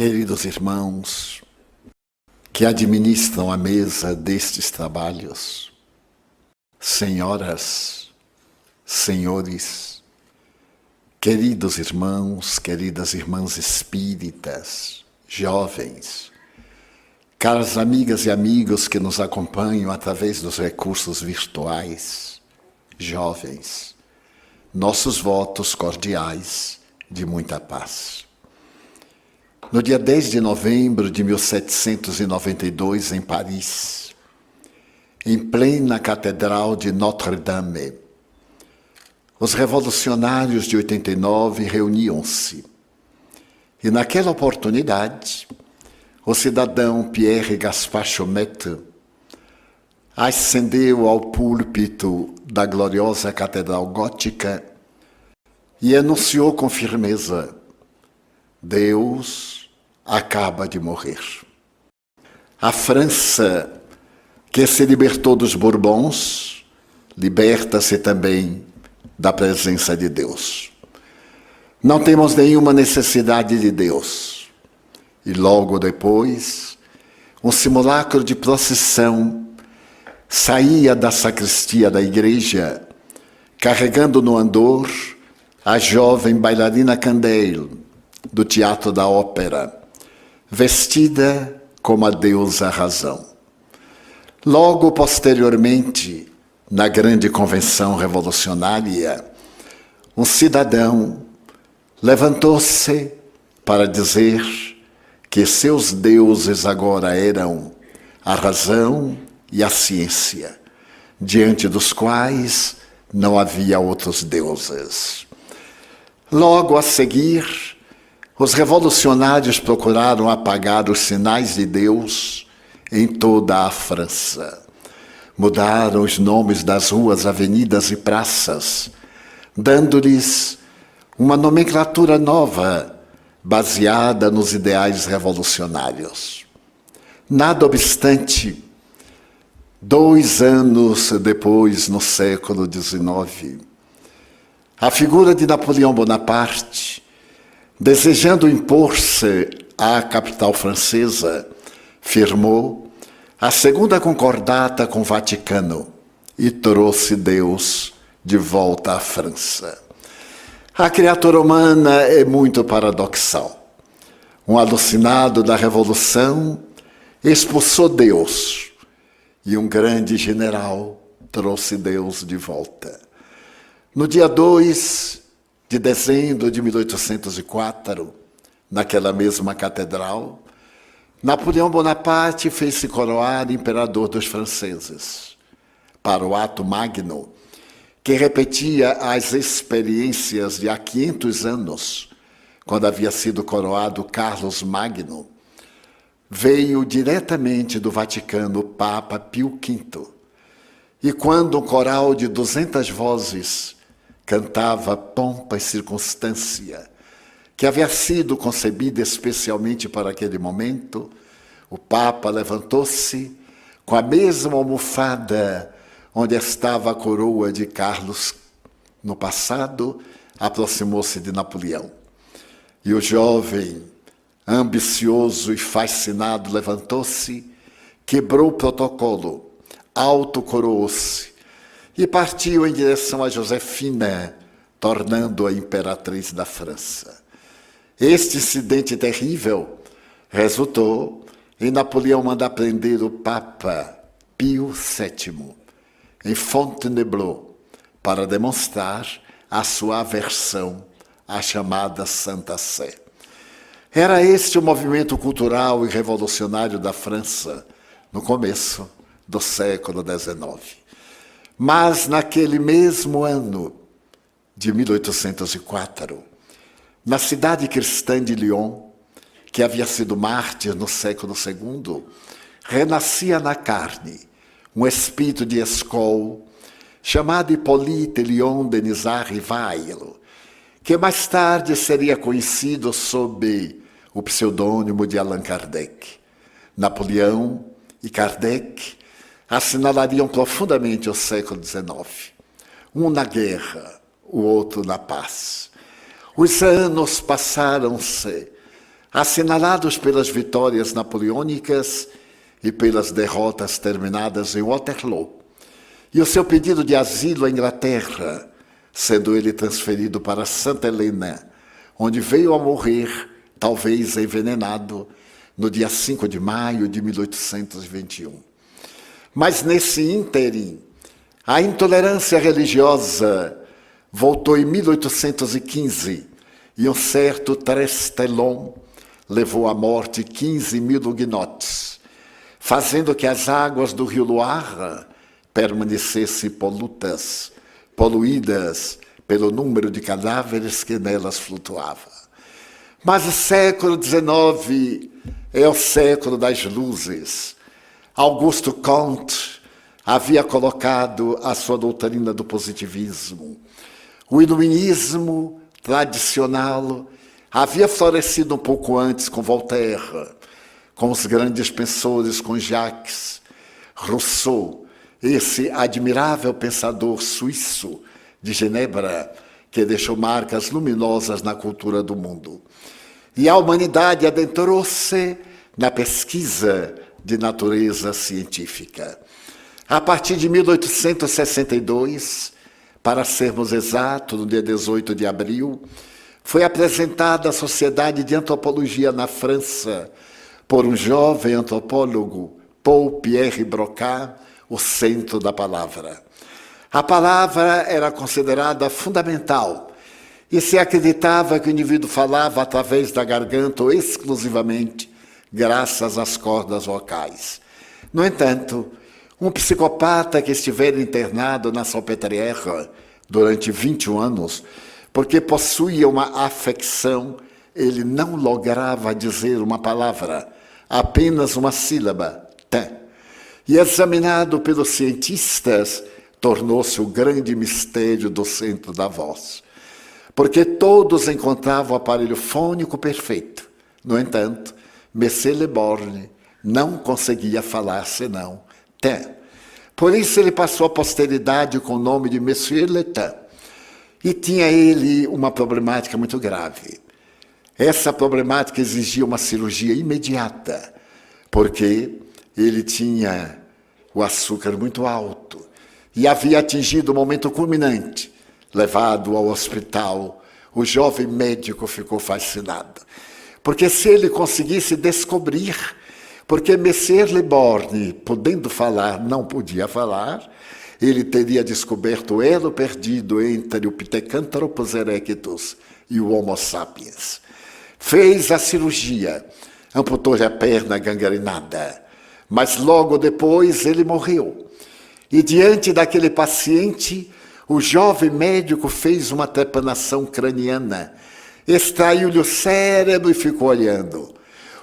Queridos irmãos que administram a mesa destes trabalhos, senhoras, senhores, queridos irmãos, queridas irmãs espíritas, jovens, caras amigas e amigos que nos acompanham através dos recursos virtuais, jovens, nossos votos cordiais de muita paz. No dia 10 de novembro de 1792, em Paris, em plena Catedral de Notre-Dame, os revolucionários de 89 reuniam-se. E naquela oportunidade, o cidadão Pierre Gaspard Chaumette ascendeu ao púlpito da gloriosa Catedral Gótica e anunciou com firmeza: Deus acaba de morrer. A França, que se libertou dos Bourbons, liberta-se também da presença de Deus. Não temos nenhuma necessidade de Deus. E logo depois, um simulacro de procissão saía da sacristia da igreja, carregando no andor a jovem bailarina Candale, do Teatro da Ópera, vestida como a deusa Razão. Logo posteriormente, na grande convenção revolucionária, um cidadão levantou-se para dizer que seus deuses agora eram a razão e a ciência, diante dos quais não havia outros deuses. Logo a seguir, os revolucionários procuraram apagar os sinais de Deus em toda a França. Mudaram os nomes das ruas, avenidas e praças, dando-lhes uma nomenclatura nova, baseada nos ideais revolucionários. Nada obstante, 2 anos depois, no século XIX, a figura de Napoleão Bonaparte, desejando impor-se à capital francesa, firmou a segunda concordata com o Vaticano e trouxe Deus de volta à França. A criatura humana é muito paradoxal. Um alucinado da Revolução expulsou Deus e um grande general trouxe Deus de volta. No dia 2 de dezembro de 1804, naquela mesma catedral, Napoleão Bonaparte fez-se coroar imperador dos franceses. Para o ato magno, que repetia as experiências de há 500 anos, quando havia sido coroado Carlos Magno, veio diretamente do Vaticano o Papa Pio V. E quando um coral de 200 vozes cantava Pompa e Circunstância, que havia sido concebida especialmente para aquele momento, o Papa levantou-se com a mesma almofada onde estava a coroa de Carlos no passado, aproximou-se de Napoleão. E o jovem, ambicioso e fascinado, levantou-se, quebrou o protocolo, autocoroou-se, e partiu em direção a Josefina, tornando-a imperatriz da França. Este incidente terrível resultou em Napoleão mandar prender o Papa Pio VII, em Fontainebleau, para demonstrar a sua aversão à chamada Santa Sé. Era este o movimento cultural e revolucionário da França no começo do século XIX. Mas naquele mesmo ano de 1804, na cidade cristã de Lyon, que havia sido mártir no século II, renascia na carne um espírito de escola chamado Hippolyte Léon Denisard Rivail, que mais tarde seria conhecido sob o pseudônimo de Allan Kardec. Napoleão e Kardec assinalariam profundamente o século XIX. Um na guerra, o outro na paz. Os anos passaram-se assinalados pelas vitórias napoleônicas e pelas derrotas terminadas em Waterloo, e o seu pedido de asilo à Inglaterra, sendo ele transferido para Santa Helena, onde veio a morrer, talvez envenenado, no dia 5 de maio de 1821. Mas nesse ínterim, a intolerância religiosa voltou em 1815 e um certo Trestelon levou à morte 15 mil huguenotes, fazendo que as águas do rio Loire permanecessem poluídas pelo número de cadáveres que nelas flutuava. Mas o século XIX é o século das luzes. Auguste Comte havia colocado a sua doutrina do positivismo. O iluminismo tradicional havia florescido um pouco antes com Voltaire, com os grandes pensores, com Jacques, Rousseau, esse admirável pensador suíço de Genebra, que deixou marcas luminosas na cultura do mundo. E a humanidade adentrou-se na pesquisa de natureza científica. A partir de 1862, para sermos exatos, no dia 18 de abril, foi apresentada à Sociedade de Antropologia na França por um jovem antropólogo, Paul-Pierre Broca, o centro da palavra. A palavra era considerada fundamental e se acreditava que o indivíduo falava através da garganta ou exclusivamente graças às cordas vocais. No entanto, um psicopata que estiver internado na Salpêtrière durante 21 anos, porque possuía uma afecção, ele não lograva dizer uma palavra, apenas uma sílaba, tin. E examinado pelos cientistas, tornou-se o grande mistério do centro da voz. Porque todos encontravam o aparelho fônico perfeito. No entanto, Monsieur Le Borgne não conseguia falar senão tin. Por isso ele passou à posteridade com o nome de Monsieur Le Tin. E tinha ele uma problemática muito grave. Essa problemática exigia uma cirurgia imediata, porque ele tinha o açúcar muito alto e havia atingido o momento culminante. Levado ao hospital, o jovem médico ficou fascinado. Porque se ele conseguisse descobrir, porque Monsieur Le Borgne, podendo falar, não podia falar, ele teria descoberto o elo perdido entre o Pithecanthropus erectus e o Homo sapiens. Fez a cirurgia, amputou-lhe a perna gangrenada, mas logo depois ele morreu. E diante daquele paciente, o jovem médico fez uma trepanação craniana, extraiu-lhe o cérebro e ficou olhando.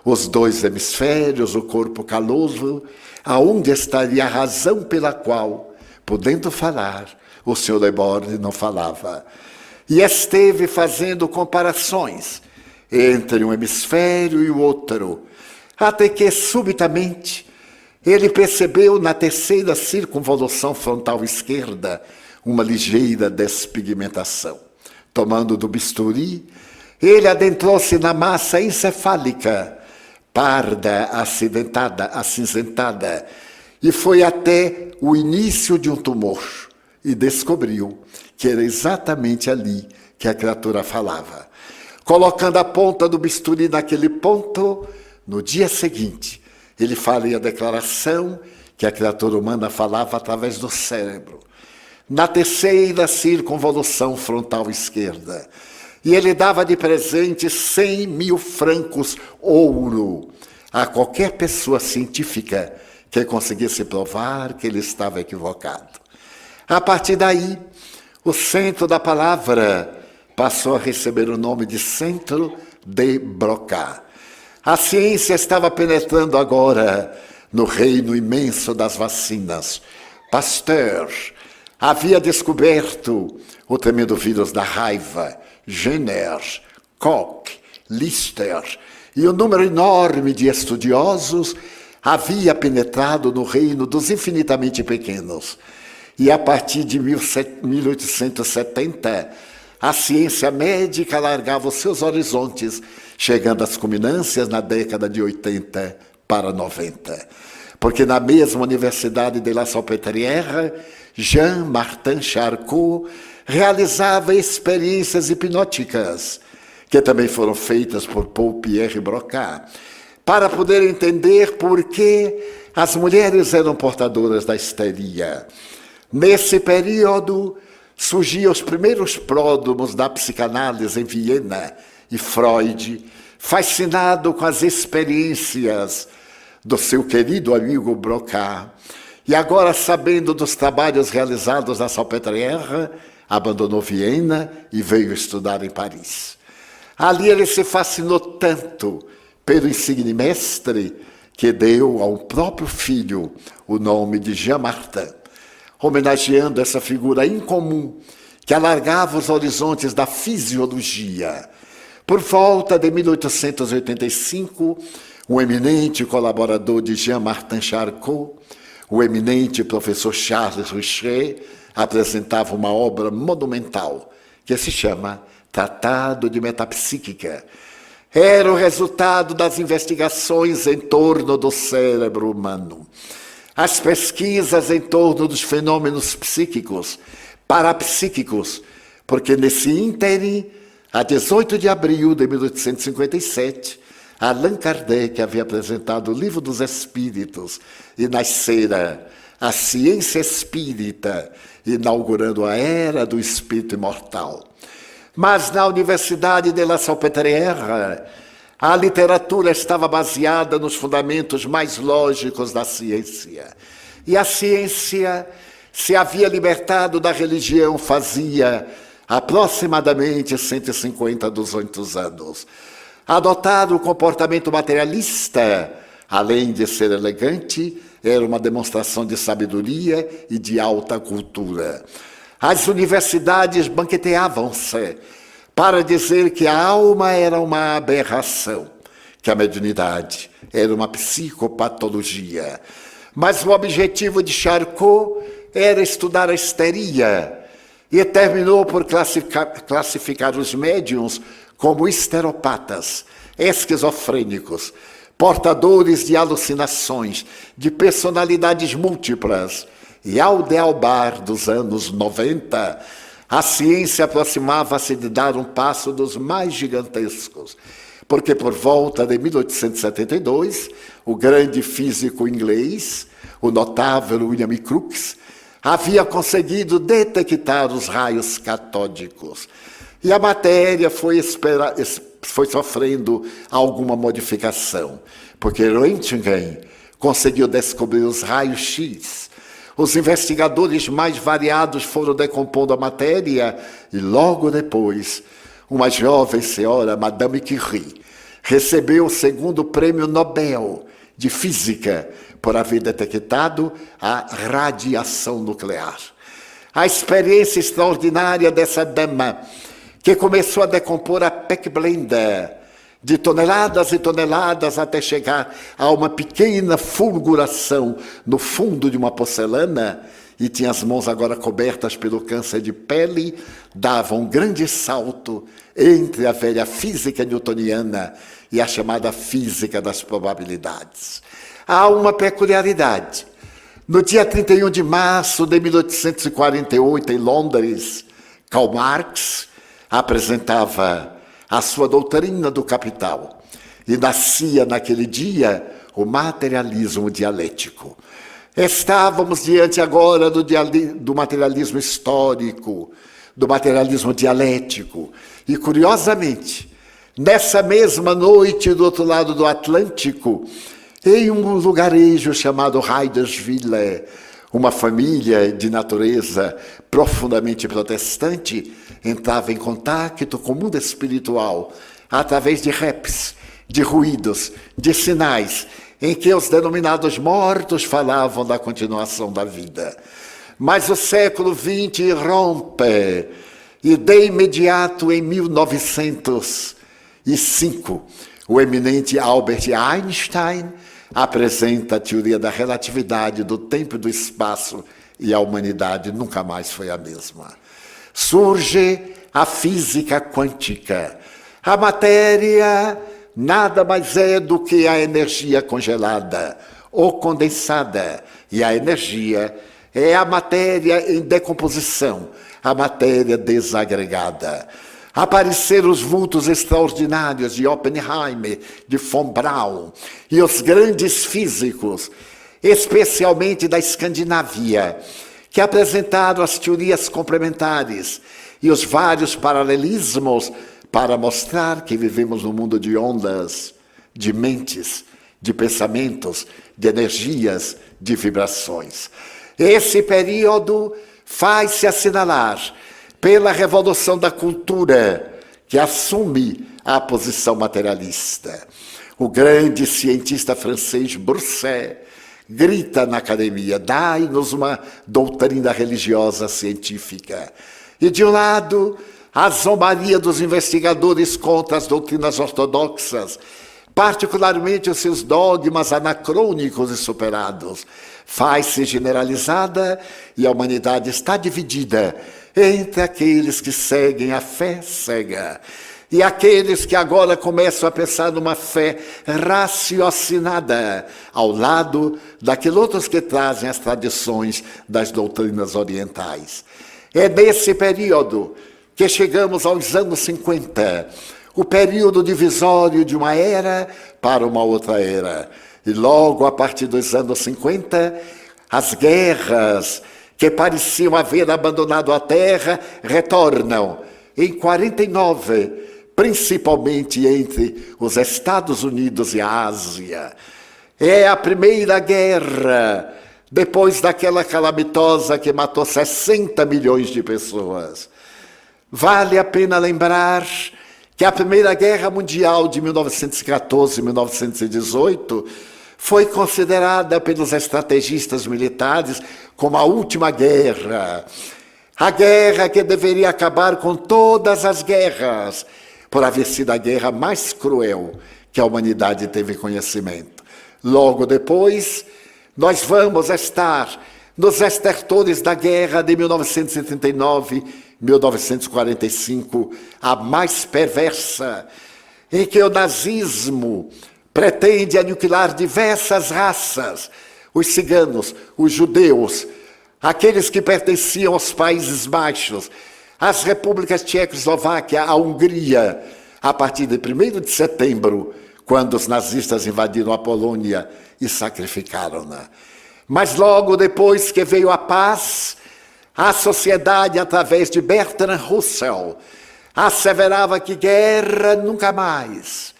Os dois hemisférios, o corpo caloso, aonde estaria a razão pela qual, podendo falar, o Sr. Le Borgne não falava. E esteve fazendo comparações entre um hemisfério e o outro, até que subitamente ele percebeu na terceira circunvolução frontal esquerda uma ligeira despigmentação. Tomando do bisturi, ele adentrou-se na massa encefálica, parda, acinzentada, e foi até o início de um tumor e descobriu que era exatamente ali que a criatura falava. Colocando a ponta do bisturi naquele ponto, no dia seguinte, ele faria a declaração que a criatura humana falava através do cérebro. Na terceira circunvolução frontal esquerda. E ele dava de presente 100 mil francos ouro a qualquer pessoa científica que conseguisse provar que ele estava equivocado. A partir daí, o centro da palavra passou a receber o nome de Centro de Broca. A ciência estava penetrando agora no reino imenso das vacinas. Pasteur havia descoberto o tremendo vírus da raiva, Jenner, Koch, Lister, e um número enorme de estudiosos havia penetrado no reino dos infinitamente pequenos. E a partir de 1870, a ciência médica alargava os seus horizontes, chegando às culminâncias na década de 80 para 90. Porque na mesma Universidade de La Salpêtrière, Jean-Martin Charcot realizava experiências hipnóticas, que também foram feitas por Paul-Pierre Broca, para poder entender por que as mulheres eram portadoras da histeria. Nesse período, surgiam os primeiros pródromos da psicanálise em Viena, e Freud, fascinado com as experiências do seu querido amigo Broca, e agora sabendo dos trabalhos realizados na Salpêtrière, abandonou Viena e veio estudar em Paris. Ali ele se fascinou tanto pelo insigne mestre que deu ao próprio filho o nome de Jean Martin, homenageando essa figura incomum que alargava os horizontes da fisiologia. Por volta de 1885, um eminente colaborador de Jean-Martin Charcot, o eminente professor Charles Richet, apresentava uma obra monumental que se chama Tratado de Metapsíquica. Era o resultado das investigações em torno do cérebro humano. As pesquisas em torno dos fenômenos psíquicos, parapsíquicos, porque nesse ínterim, a 18 de abril de 1857, Allan Kardec havia apresentado o Livro dos Espíritos e nascera a ciência espírita, inaugurando a era do espírito imortal. Mas na Universidade de La Salpêtrière, a literatura estava baseada nos fundamentos mais lógicos da ciência. E a ciência se havia libertado da religião fazia aproximadamente 150 a 200 anos. Adotar o comportamento materialista, além de ser elegante, era uma demonstração de sabedoria e de alta cultura. As universidades banqueteavam-se para dizer que a alma era uma aberração, que a mediunidade era uma psicopatologia. Mas o objetivo de Charcot era estudar a histeria e terminou por classificar os médiuns como histeropatas, esquizofrênicos, portadores de alucinações, de personalidades múltiplas. E ao dealbar dos anos 90, a ciência aproximava-se de dar um passo dos mais gigantescos, porque por volta de 1872, o grande físico inglês, o notável William Crookes, havia conseguido detectar os raios catódicos. E a matéria foi sofrendo alguma modificação, porque Röntgen conseguiu descobrir os raios-x. Os investigadores mais variados foram decompondo a matéria e logo depois, uma jovem senhora, Madame Curie, recebeu o segundo prêmio Nobel de Física por haver detectado a radiação nuclear. A experiência extraordinária dessa dama, que começou a decompor a pechblende de toneladas e toneladas até chegar a uma pequena fulguração no fundo de uma porcelana, e tinha as mãos agora cobertas pelo câncer de pele, dava um grande salto entre a velha física newtoniana e a chamada física das probabilidades. Há uma peculiaridade. No dia 31 de março de 1848, em Londres, Karl Marx apresentava a sua doutrina do capital. E nascia naquele dia o materialismo dialético. Estávamos diante agora do materialismo histórico, do materialismo dialético. E, curiosamente, nessa mesma noite, do outro lado do Atlântico, em um lugarejo chamado Hydesville, uma família de natureza profundamente protestante entrava em contato com o mundo espiritual através de raps, de ruídos, de sinais, em que os denominados mortos falavam da continuação da vida. Mas o século XX rompe, e de imediato, em 1905, o eminente Albert Einstein apresenta a teoria da relatividade do tempo e do espaço, e a humanidade nunca mais foi a mesma. Surge a física quântica, A matéria nada mais é do que a energia congelada ou condensada. E a energia é a matéria em decomposição, a matéria desagregada. Apareceram os vultos extraordinários de Oppenheimer, de von Braun, e os grandes físicos, especialmente da Escandinávia, que apresentaram as teorias complementares e os vários paralelismos para mostrar que vivemos num mundo de ondas, de mentes, de pensamentos, de energias, de vibrações. Esse período faz-se assinalar pela revolução da cultura, que assume a posição materialista. O grande cientista francês Broussais grita na academia: dai-nos uma doutrina religiosa científica. E de um lado, a zombaria dos investigadores contra as doutrinas ortodoxas, particularmente os seus dogmas anacrônicos e superados, faz-se generalizada e a humanidade está dividida entre aqueles que seguem a fé cega e aqueles que agora começam a pensar numa fé raciocinada, ao lado daqueles outros que trazem as tradições das doutrinas orientais. É nesse período que chegamos aos anos 50, o período divisório de uma era para uma outra era. E logo a partir dos anos 50, as guerras que pareciam haver abandonado a terra retornam. Em 49, principalmente entre os Estados Unidos e a Ásia. É a primeira guerra, depois daquela calamitosa que matou 60 milhões de pessoas. Vale a pena lembrar que a Primeira Guerra Mundial de 1914 e 1918 foi considerada pelos estrategistas militares como a última guerra. A guerra que deveria acabar com todas as guerras, por haver sido a guerra mais cruel que a humanidade teve conhecimento. Logo depois, nós vamos estar nos estertores da guerra de 1939, 1945, a mais perversa, em que o nazismo pretende aniquilar diversas raças, os ciganos, os judeus, aqueles que pertenciam aos Países Baixos, as repúblicas Tchecoslováquia, a Hungria, a partir de 1º de setembro, quando os nazistas invadiram a Polônia e sacrificaram-na. Mas logo depois que veio a paz, a sociedade, através de Bertrand Russell, asseverava que guerra nunca mais.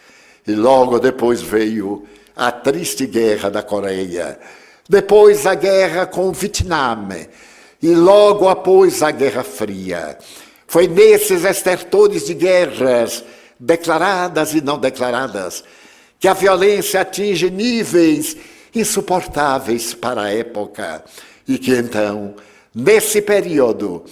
E logo depois veio a triste guerra da Coreia, depois a guerra com o Vietnã, e logo após a Guerra Fria. Foi nesses estertores de guerras, declaradas e não declaradas, que a violência atinge níveis insuportáveis para a época. E que então, nesse período,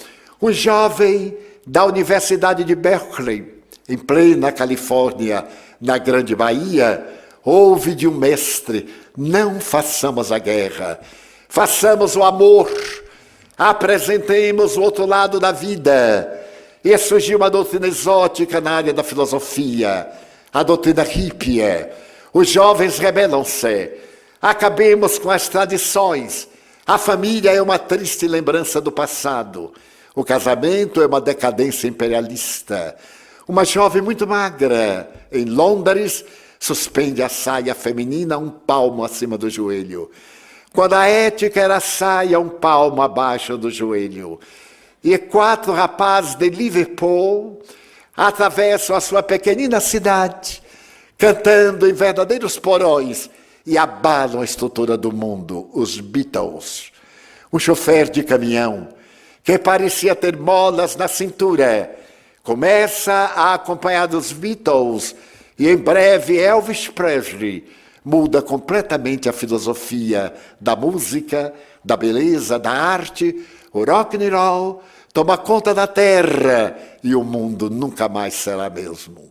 um jovem da Universidade de Berkeley, em plena Califórnia, na Grande Bahia, ouve de um mestre: não façamos a guerra, façamos o amor, apresentemos o outro lado da vida. E surgiu uma doutrina exótica na área da filosofia, a doutrina hippie. Os jovens rebelam-se, acabemos com as tradições. A família é uma triste lembrança do passado. O casamento é uma decadência imperialista. Uma jovem muito magra, em Londres, suspende a saia feminina um palmo acima do joelho, quando a ética era a saia um palmo abaixo do joelho. E 4 rapazes de Liverpool atravessam a sua pequenina cidade, cantando em verdadeiros porões, e abalam a estrutura do mundo, os Beatles. Um chofer de caminhão, que parecia ter molas na cintura, começa a acompanhar dos Beatles, e em breve Elvis Presley muda completamente a filosofia da música, da beleza, da arte. O rock and roll toma conta da terra e o mundo nunca mais será mesmo.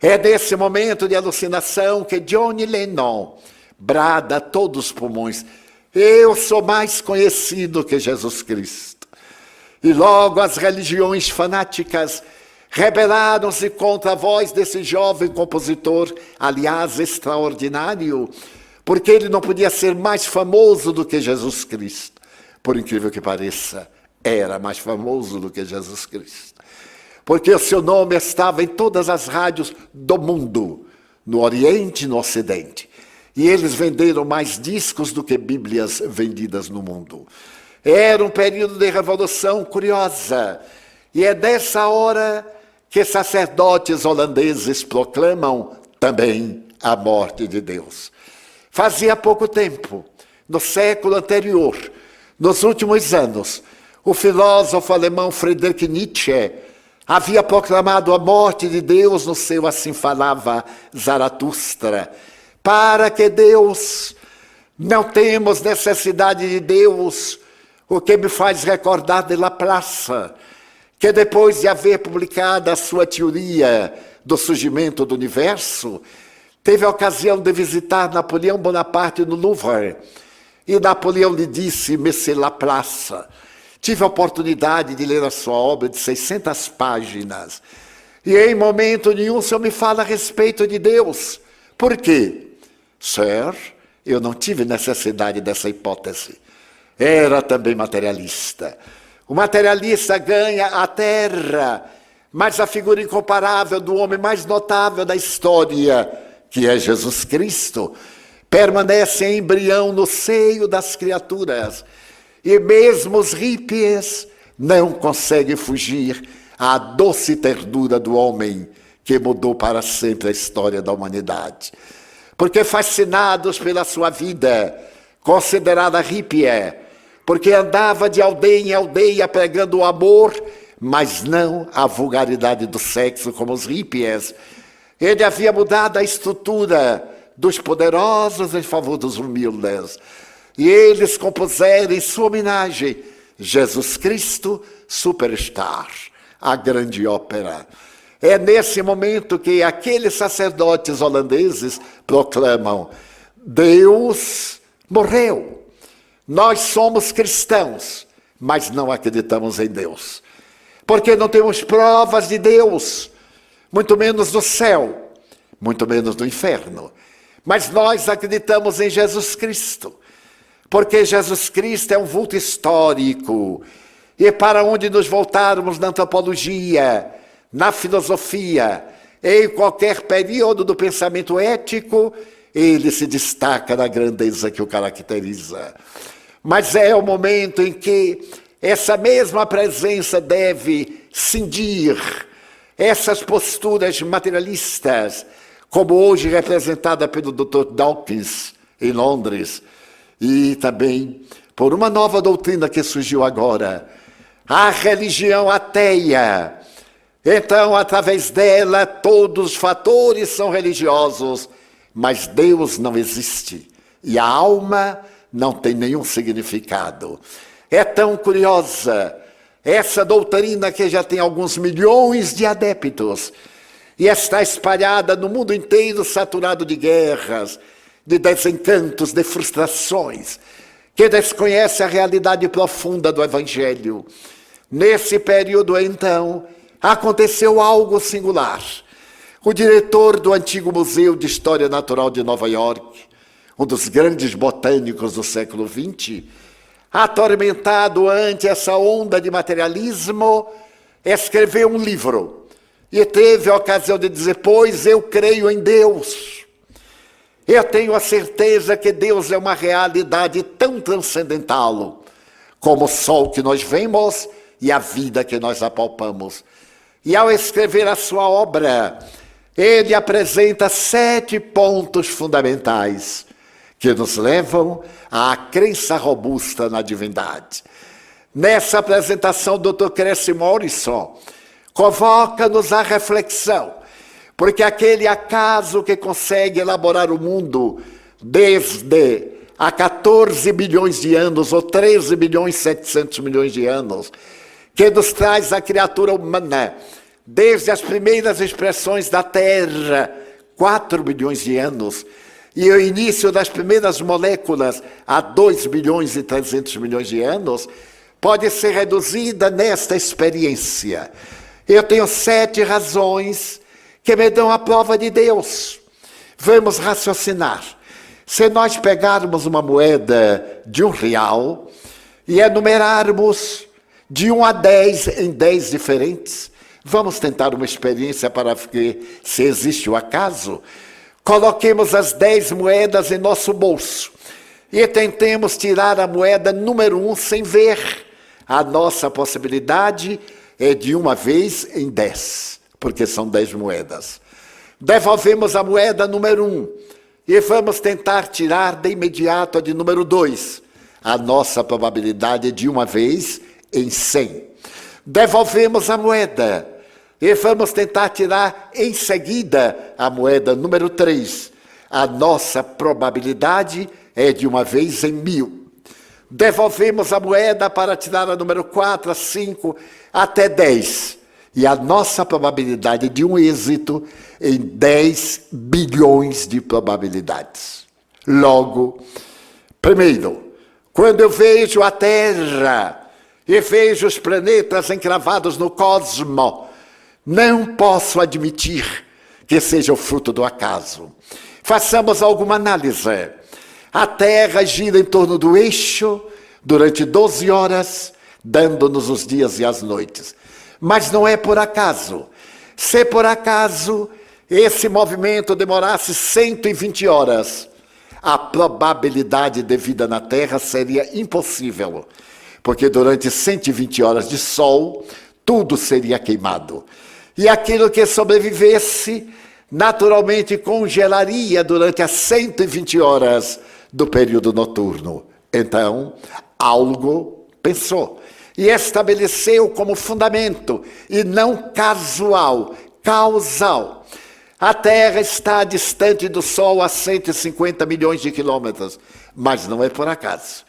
É nesse momento de alucinação que Johnny Lennon brada a todos os pulmões: eu sou mais conhecido que Jesus Cristo. E logo as religiões fanáticas rebelaram-se contra a voz desse jovem compositor, aliás, extraordinário, porque ele não podia ser mais famoso do que Jesus Cristo. Por incrível que pareça, era mais famoso do que Jesus Cristo. Porque o seu nome estava em todas as rádios do mundo, no Oriente e no Ocidente. E eles venderam mais discos do que Bíblias vendidas no mundo. Era um período de revolução curiosa. E é dessa hora que sacerdotes holandeses proclamam também a morte de Deus. Fazia pouco tempo, no século anterior, nos últimos anos, o filósofo alemão Friedrich Nietzsche havia proclamado a morte de Deus no seu Assim Falava Zaratustra. Para que Deus, não temos necessidade de Deus, o que me faz recordar de Laplace, que depois de haver publicado a sua teoria do surgimento do universo, teve a ocasião de visitar Napoleão Bonaparte no Louvre. E Napoleão lhe disse: Monsieur Laplace, tive a oportunidade de ler a sua obra de 600 páginas. E em momento nenhum o senhor me fala a respeito de Deus. Por quê? Sir, eu não tive necessidade dessa hipótese. Era também materialista. O materialista ganha a terra, mas a figura incomparável do homem mais notável da história, que é Jesus Cristo, permanece em embrião no seio das criaturas. E mesmo os hippies não conseguem fugir à doce ternura do homem que mudou para sempre a história da humanidade. Porque fascinados pela sua vida, considerada hippie, porque andava de aldeia em aldeia pregando o amor, mas não a vulgaridade do sexo como os hippies. Ele havia mudado a estrutura dos poderosos em favor dos humildes. E eles compuseram em sua homenagem Jesus Cristo Superstar, a grande ópera. É nesse momento que aqueles sacerdotes holandeses proclamam: Deus morreu. Nós somos cristãos, mas não acreditamos em Deus. Porque não temos provas de Deus, muito menos do céu, muito menos do inferno. Mas nós acreditamos em Jesus Cristo, porque Jesus Cristo é um vulto histórico. E para onde nos voltarmos na antropologia, na filosofia, em qualquer período do pensamento ético, ele se destaca na grandeza que o caracteriza. Mas é o momento em que essa mesma presença deve cindir essas posturas materialistas, como hoje representada pelo Dr. Dawkins, em Londres, e também por uma nova doutrina que surgiu agora, a religião ateia. Então, através dela, todos os fatores são religiosos, mas Deus não existe, e a alma não tem nenhum significado. É tão curiosa essa doutrina que já tem alguns milhões de adeptos, e está espalhada no mundo inteiro, saturado de guerras, de desencantos, de frustrações, que desconhece a realidade profunda do Evangelho. Nesse período, então, aconteceu algo singular. O diretor do antigo Museu de História Natural de Nova York, um dos grandes botânicos do século XX, atormentado ante essa onda de materialismo, escreveu um livro e teve a ocasião de dizer: pois eu creio em Deus. Eu tenho a certeza que Deus é uma realidade tão transcendental como o sol que nós vemos e a vida que nós apalpamos. E ao escrever a sua obra, ele apresenta 7 pontos fundamentais que nos levam à crença robusta na divindade. Nessa apresentação, o Dr. Cressy Morrison convoca-nos à reflexão, porque aquele acaso que consegue elaborar o mundo desde há 14 bilhões de anos, ou 13 bilhões e 700 milhões de anos, que nos traz a criatura humana, desde as primeiras expressões da Terra, 4 bilhões de anos, e o início das primeiras moléculas há 2 bilhões e 300 milhões de anos, pode ser reduzida nesta experiência. Eu tenho 7 razões que me dão a prova de Deus. Vamos raciocinar. Se nós pegarmos uma moeda de R$1 e enumerarmos de 1 a 10 em 10 diferentes, vamos tentar uma experiência para ver se existe o acaso. Coloquemos as 10 moedas em nosso bolso e tentemos tirar a moeda número 1 sem ver. A nossa possibilidade é de 1 vez em 10, porque são 10 moedas. Devolvemos a moeda número 1 e vamos tentar tirar de imediato a de número 2. A nossa probabilidade é de 1 vez em 100. Devolvemos a moeda e vamos tentar tirar em seguida a moeda número 3. A nossa probabilidade é de 1 vez em 1000. Devolvemos a moeda para tirar a número 4, a 5, até 10. E a nossa probabilidade é de um êxito em 10 bilhões de probabilidades. Logo, primeiro, quando eu vejo a Terra e vejo os planetas encravados no cosmo, não posso admitir que seja o fruto do acaso. Façamos alguma análise. A Terra gira em torno do eixo durante 12 horas, dando-nos os dias e as noites. Mas não é por acaso. Se por acaso esse movimento demorasse 120 horas, a probabilidade de vida na Terra seria impossível, porque durante 120 horas de sol, tudo seria queimado. E aquilo que sobrevivesse, naturalmente congelaria durante as 120 horas do período noturno. Então, algo pensou e estabeleceu como fundamento, e não casual, causal. A Terra está distante do Sol a 150 milhões de quilômetros, mas não é por acaso.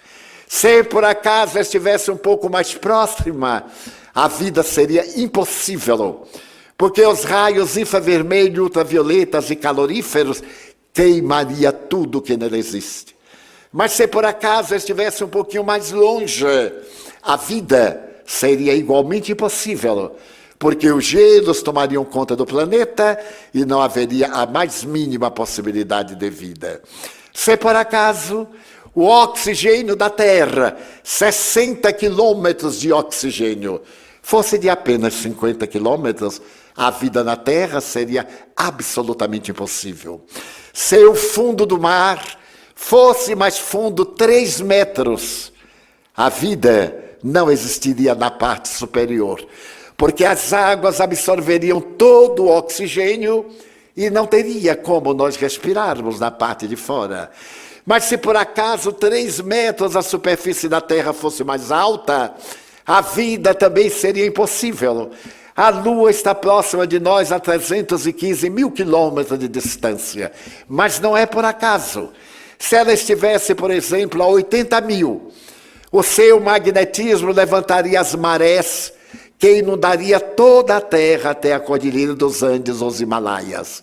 Se por acaso estivesse um pouco mais próxima, a vida seria impossível, porque os raios infravermelho, ultravioletas e caloríferos queimaria tudo que nela existe. Mas se por acaso estivesse um pouquinho mais longe, a vida seria igualmente impossível, porque os gelos tomariam conta do planeta e não haveria a mais mínima possibilidade de vida. Se por acaso o oxigênio da Terra, 60 quilômetros de oxigênio, fosse de apenas 50 quilômetros, a vida na Terra seria absolutamente impossível. Se o fundo do mar fosse mais fundo 3 metros, a vida não existiria na parte superior, porque as águas absorveriam todo o oxigênio e não teria como nós respirarmos na parte de fora. Mas se por acaso 3 metros a superfície da Terra fosse mais alta, a vida também seria impossível. A Lua está próxima de nós a 315 mil quilômetros de distância, mas não é por acaso. Se ela estivesse, por exemplo, a 80 mil, o seu magnetismo levantaria as marés que inundaria toda a Terra até a Cordilheira dos Andes ou os Himalaias.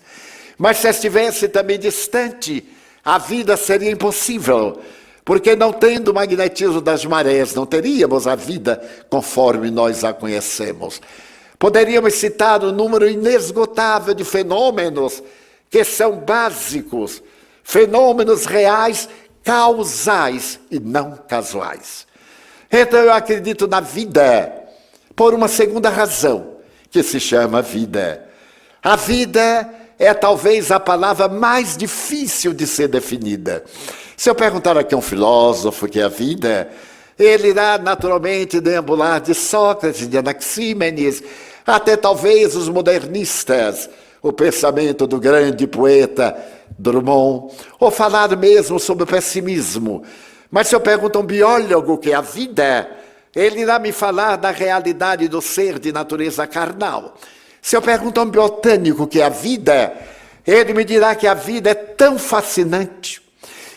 Mas se estivesse também distante, a vida seria impossível, porque não tendo o magnetismo das marés, não teríamos a vida conforme nós a conhecemos. Poderíamos citar um número inesgotável de fenômenos que são básicos, fenômenos reais, causais e não casuais. Então eu acredito na vida por uma segunda razão, que se chama vida. A vida é talvez a palavra mais difícil de ser definida. Se eu perguntar aqui a um filósofo o que é a vida, ele irá naturalmente deambular de Sócrates, de Anaxímenes, até talvez os modernistas, o pensamento do grande poeta Drummond, ou falar mesmo sobre o pessimismo. Mas se eu pergunto a um biólogo o que é a vida, ele irá me falar da realidade do ser de natureza carnal. Se eu pergunto a um botânico o que é a vida, ele me dirá que a vida é tão fascinante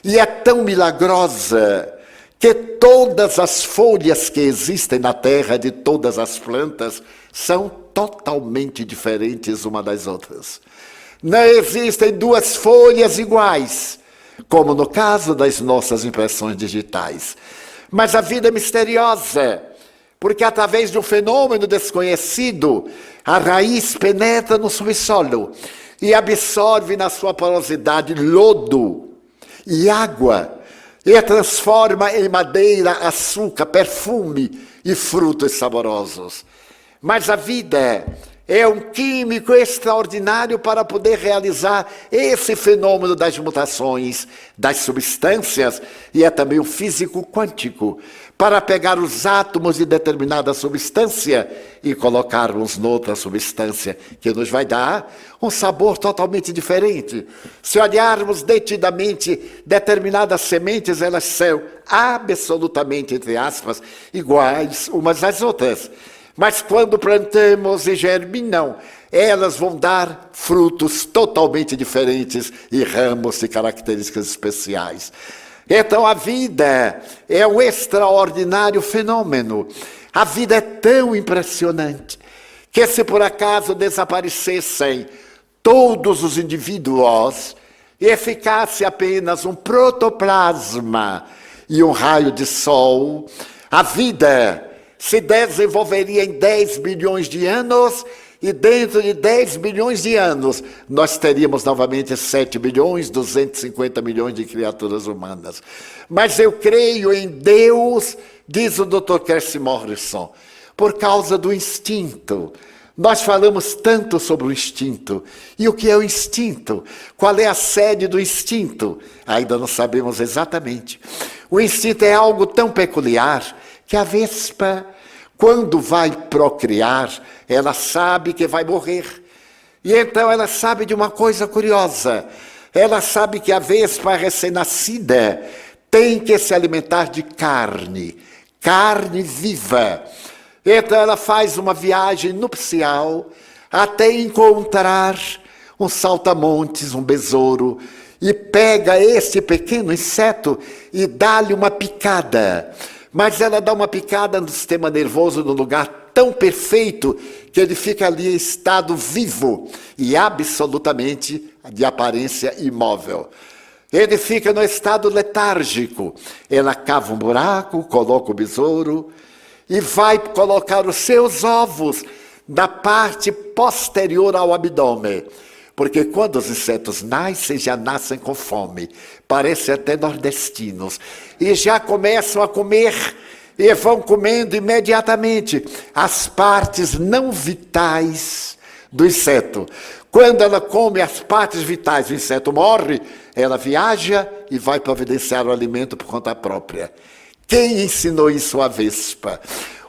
e é tão milagrosa que todas as folhas que existem na terra, de todas as plantas, são totalmente diferentes uma das outras. Não existem 2 folhas iguais, como no caso das nossas impressões digitais. Mas a vida é misteriosa, porque através de um fenômeno desconhecido, a raiz penetra no subsolo e absorve na sua porosidade lodo e água, e a transforma em madeira, açúcar, perfume e frutos saborosos. Mas a vida é um químico extraordinário para poder realizar esse fenômeno das mutações das substâncias, e é também o físico quântico, para pegar os átomos de determinada substância e colocarmos noutra substância, que nos vai dar um sabor totalmente diferente. Se olharmos detidamente determinadas sementes, elas são absolutamente, entre aspas, iguais umas às outras. Mas quando plantamos e germinam, elas vão dar frutos totalmente diferentes e ramos de características especiais. Então a vida é um extraordinário fenômeno. A vida é tão impressionante que, se por acaso desaparecessem todos os indivíduos e ficasse apenas um protoplasma e um raio de sol, a vida se desenvolveria em 10 bilhões de anos, e dentro de 10 bilhões de anos, nós teríamos novamente 7 bilhões, 250 milhões de criaturas humanas. Mas eu creio em Deus, diz o Dr. Casey Morrison, por causa do instinto. Nós falamos tanto sobre o instinto. E o que é o instinto? Qual é a sede do instinto? Ainda não sabemos exatamente. O instinto é algo tão peculiar que a vespa, quando vai procriar, ela sabe que vai morrer. E então ela sabe de uma coisa curiosa. Ela sabe que a vespa recém-nascida tem que se alimentar de carne viva. Então ela faz uma viagem nupcial até encontrar um saltamontes, um besouro, e pega esse pequeno inseto e dá-lhe uma picada. Mas ela dá uma picada no sistema nervoso num lugar tão perfeito que ele fica ali em estado vivo e absolutamente de aparência imóvel. Ele fica no estado letárgico. Ela cava um buraco, coloca o besouro e vai colocar os seus ovos na parte posterior ao abdômen. Porque quando os insetos nascem, já nascem com fome. Parecem até nordestinos. E já começam a comer e vão comendo imediatamente as partes não vitais do inseto. Quando ela come as partes vitais, o inseto morre, ela viaja e vai providenciar o alimento por conta própria. Quem ensinou isso à vespa?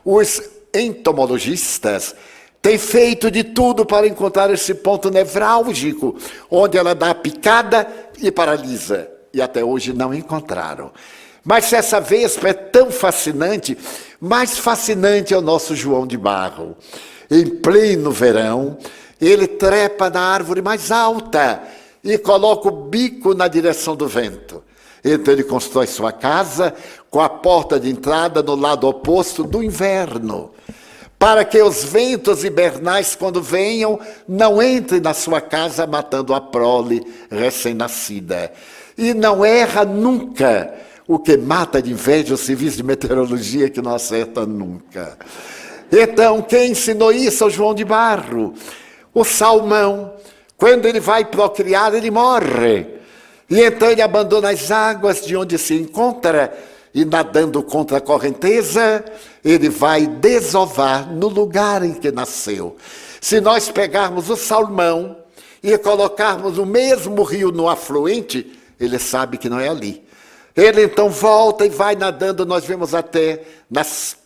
Os entomologistas têm feito de tudo para encontrar esse ponto nevrálgico, onde ela dá a picada e paralisa. E até hoje não encontraram. Mas se essa vespa é tão fascinante, mais fascinante é o nosso João de Barro. Em pleno verão, ele trepa na árvore mais alta e coloca o bico na direção do vento. Então ele constrói sua casa com a porta de entrada no lado oposto do inverno, para que os ventos hibernais, quando venham, não entrem na sua casa matando a prole recém-nascida. E não erra nunca. O que mata de inveja o serviço de meteorologia, que não acerta nunca. Então, quem ensinou isso ao João de Barro? O salmão. Quando ele vai procriar, ele morre. E então ele abandona as águas de onde se encontra, e nadando contra a correnteza, ele vai desovar no lugar em que nasceu. Se nós pegarmos o salmão e colocarmos o mesmo rio no afluente, ele sabe que não é ali. Ele então volta e vai nadando. Nós vemos até nas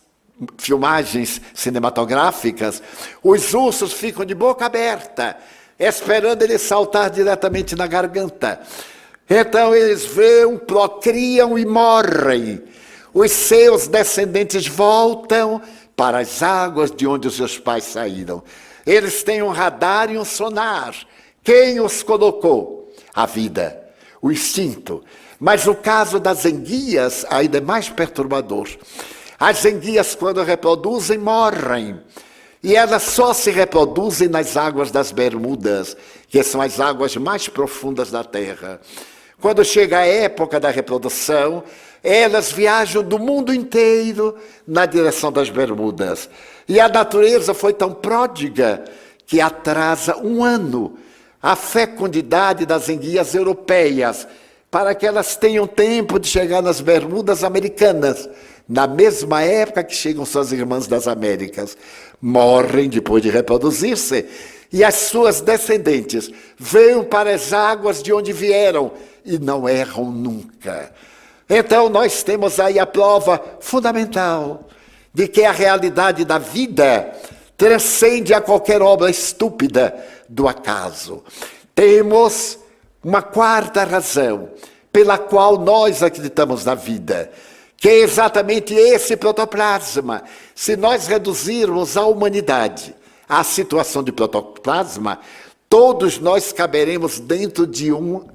filmagens cinematográficas, os ursos ficam de boca aberta, esperando ele saltar diretamente na garganta. Então eles vão, procriam e morrem. Os seus descendentes voltam para as águas de onde os seus pais saíram. Eles têm um radar e um sonar. Quem os colocou? A vida, o instinto. Mas o caso das enguias ainda é mais perturbador. As enguias, quando reproduzem, morrem. E elas só se reproduzem nas águas das Bermudas, que são as águas mais profundas da Terra. Quando chega a época da reprodução, Elas viajam do mundo inteiro na direção das Bermudas. E a natureza foi tão pródiga que atrasa 1 ano a fecundidade das enguias europeias, para que elas tenham tempo de chegar nas Bermudas americanas, na mesma época que chegam suas irmãs das Américas. Morrem depois de reproduzir-se, e as suas descendentes vêm para as águas de onde vieram e não erram nunca. Então nós temos aí a prova fundamental de que a realidade da vida transcende a qualquer obra estúpida do acaso. Temos uma quarta razão pela qual nós acreditamos na vida, que é exatamente esse protoplasma. Se nós reduzirmos a humanidade à situação de protoplasma, todos nós caberemos dentro de um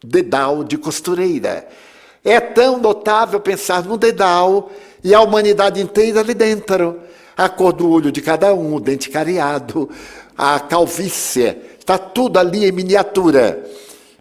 dedal de costureira. É tão notável pensar num dedal e a humanidade inteira ali dentro. A cor do olho de cada um, o dente cariado, a calvície, está tudo ali em miniatura.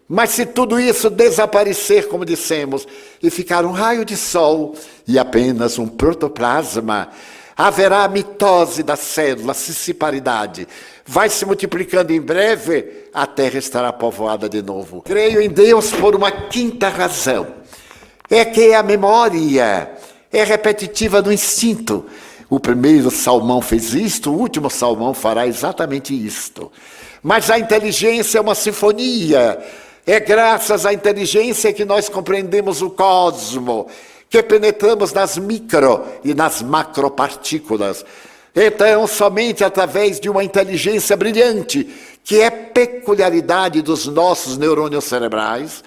Mas se tudo isso desaparecer, como dissemos, e ficar um raio de sol e apenas um protoplasma, haverá a mitose da célula, a cissiparidade. Vai se multiplicando em breve, a Terra estará povoada de novo. Creio em Deus por uma quinta razão. É que a memória é repetitiva do instinto. O primeiro salmão fez isto, o último salmão fará exatamente isto. Mas a inteligência é uma sinfonia. É graças à inteligência que nós compreendemos o cosmo, que penetramos nas micro e nas macropartículas. Então, somente através de uma inteligência brilhante, que é peculiaridade dos nossos neurônios cerebrais,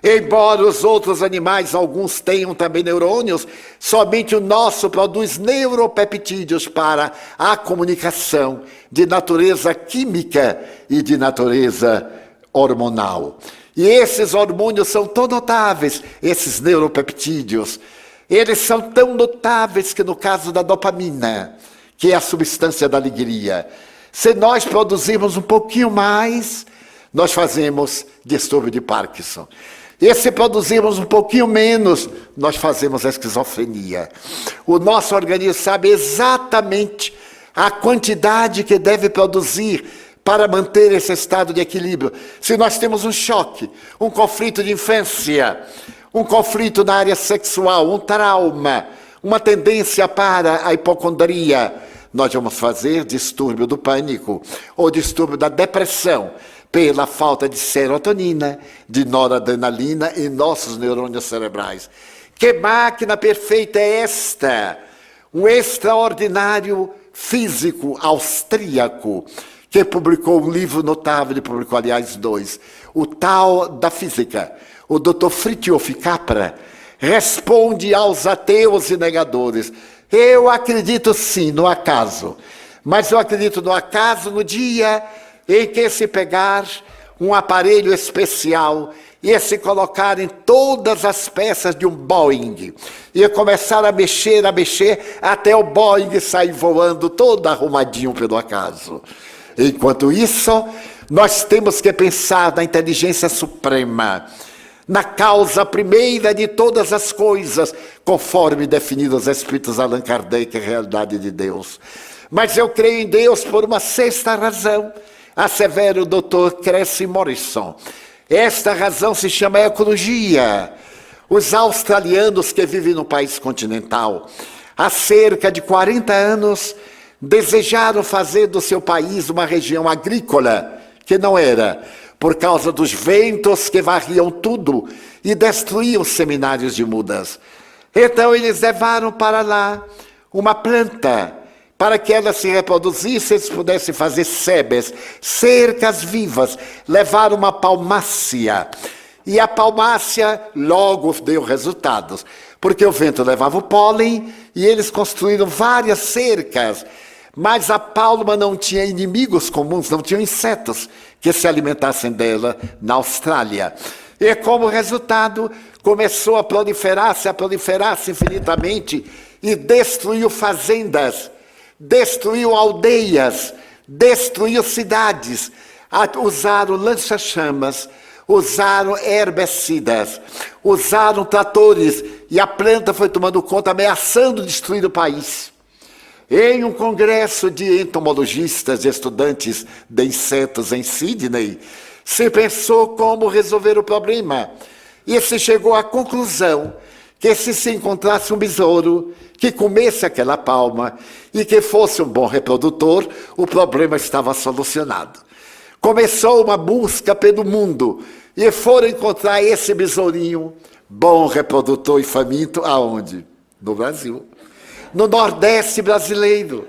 embora os outros animais, alguns tenham também neurônios, somente o nosso produz neuropeptídeos para a comunicação de natureza química e de natureza hormonal. E esses hormônios são tão notáveis, esses neuropeptídeos, eles são tão notáveis que no caso da dopamina, que é a substância da alegria, se nós produzirmos um pouquinho mais, nós fazemos distúrbio de Parkinson. E se produzirmos um pouquinho menos, nós fazemos a esquizofrenia. O nosso organismo sabe exatamente a quantidade que deve produzir para manter esse estado de equilíbrio. Se nós temos um choque, um conflito de infância, um conflito na área sexual, um trauma, uma tendência para a hipocondria, nós vamos fazer distúrbio do pânico ou distúrbio da depressão, pela falta de serotonina, de noradrenalina em nossos neurônios cerebrais. Que máquina perfeita é esta? Um extraordinário físico austríaco, que publicou um livro notável, ele publicou, aliás, 2, o Tal da Física. O Dr. Fritjof Capra responde aos ateus e negadores: eu acredito sim no acaso, mas eu acredito no acaso no dia em que se pegar um aparelho especial e se colocar em todas as peças de um Boeing e começar a mexer, até o Boeing sair voando todo arrumadinho pelo acaso. Enquanto isso, nós temos que pensar na inteligência suprema, na causa primeira de todas as coisas, conforme definidos os Espíritos Allan Kardec, a realidade de Deus. Mas eu creio em Deus por uma sexta razão, assevera o Dr. Cressy Morrison. Esta razão se chama ecologia. Os australianos que vivem no país continental, há cerca de 40 anos, desejaram fazer do seu país uma região agrícola, que não era, por causa dos ventos que varriam tudo e destruíam os seminários de mudas. Então eles levaram para lá uma planta, para que ela se reproduzisse, eles pudessem fazer sebes, cercas vivas, levaram uma palmácia. E a palmácia logo deu resultados, porque o vento levava o pólen e eles construíram várias cercas. Mas a pálma não tinha inimigos comuns, não tinha insetos que se alimentassem dela na Austrália. E como resultado, começou a proliferar-se infinitamente e destruiu fazendas, destruiu aldeias, destruiu cidades. Usaram lança-chamas, usaram herbicidas, usaram tratores e a planta foi tomando conta, ameaçando destruir o país. Em um congresso de entomologistas e estudantes de insetos em Sydney, se pensou como resolver o problema. E se chegou à conclusão que se encontrasse um besouro que comesse aquela palma e que fosse um bom reprodutor, o problema estava solucionado. Começou uma busca pelo mundo e foram encontrar esse besourinho, bom reprodutor e faminto, aonde? No Brasil. No Nordeste brasileiro.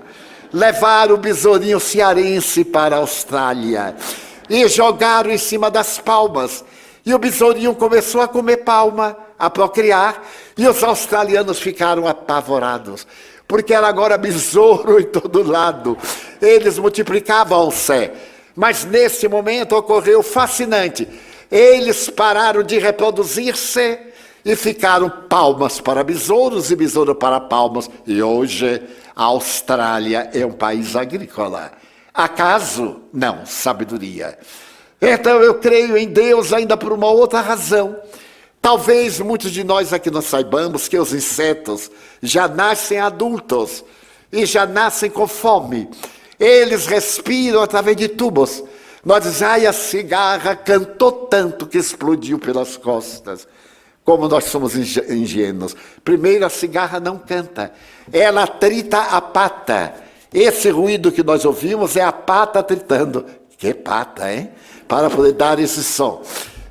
Levaram o besourinho cearense para a Austrália e jogaram em cima das palmas. E o besourinho começou a comer palma, a procriar, e os australianos ficaram apavorados, porque era agora besouro em todo lado. Eles multiplicavam-se, mas nesse momento ocorreu fascinante. Eles pararam de reproduzir-se e ficaram palmas para besouros e besouro para palmas. E hoje a Austrália é um país agrícola. Acaso? Não, sabedoria. Então eu creio em Deus ainda por uma outra razão. Talvez muitos de nós aqui não saibamos que os insetos já nascem adultos e já nascem com fome. Eles respiram através de tubos. Nós dizemos, ai, a cigarra cantou tanto que explodiu pelas costas. Como nós somos ingênuos. Primeiro, a cigarra não canta. Ela trita a pata. Esse ruído que nós ouvimos é a pata tritando. Que pata, hein? Para poder dar esse som.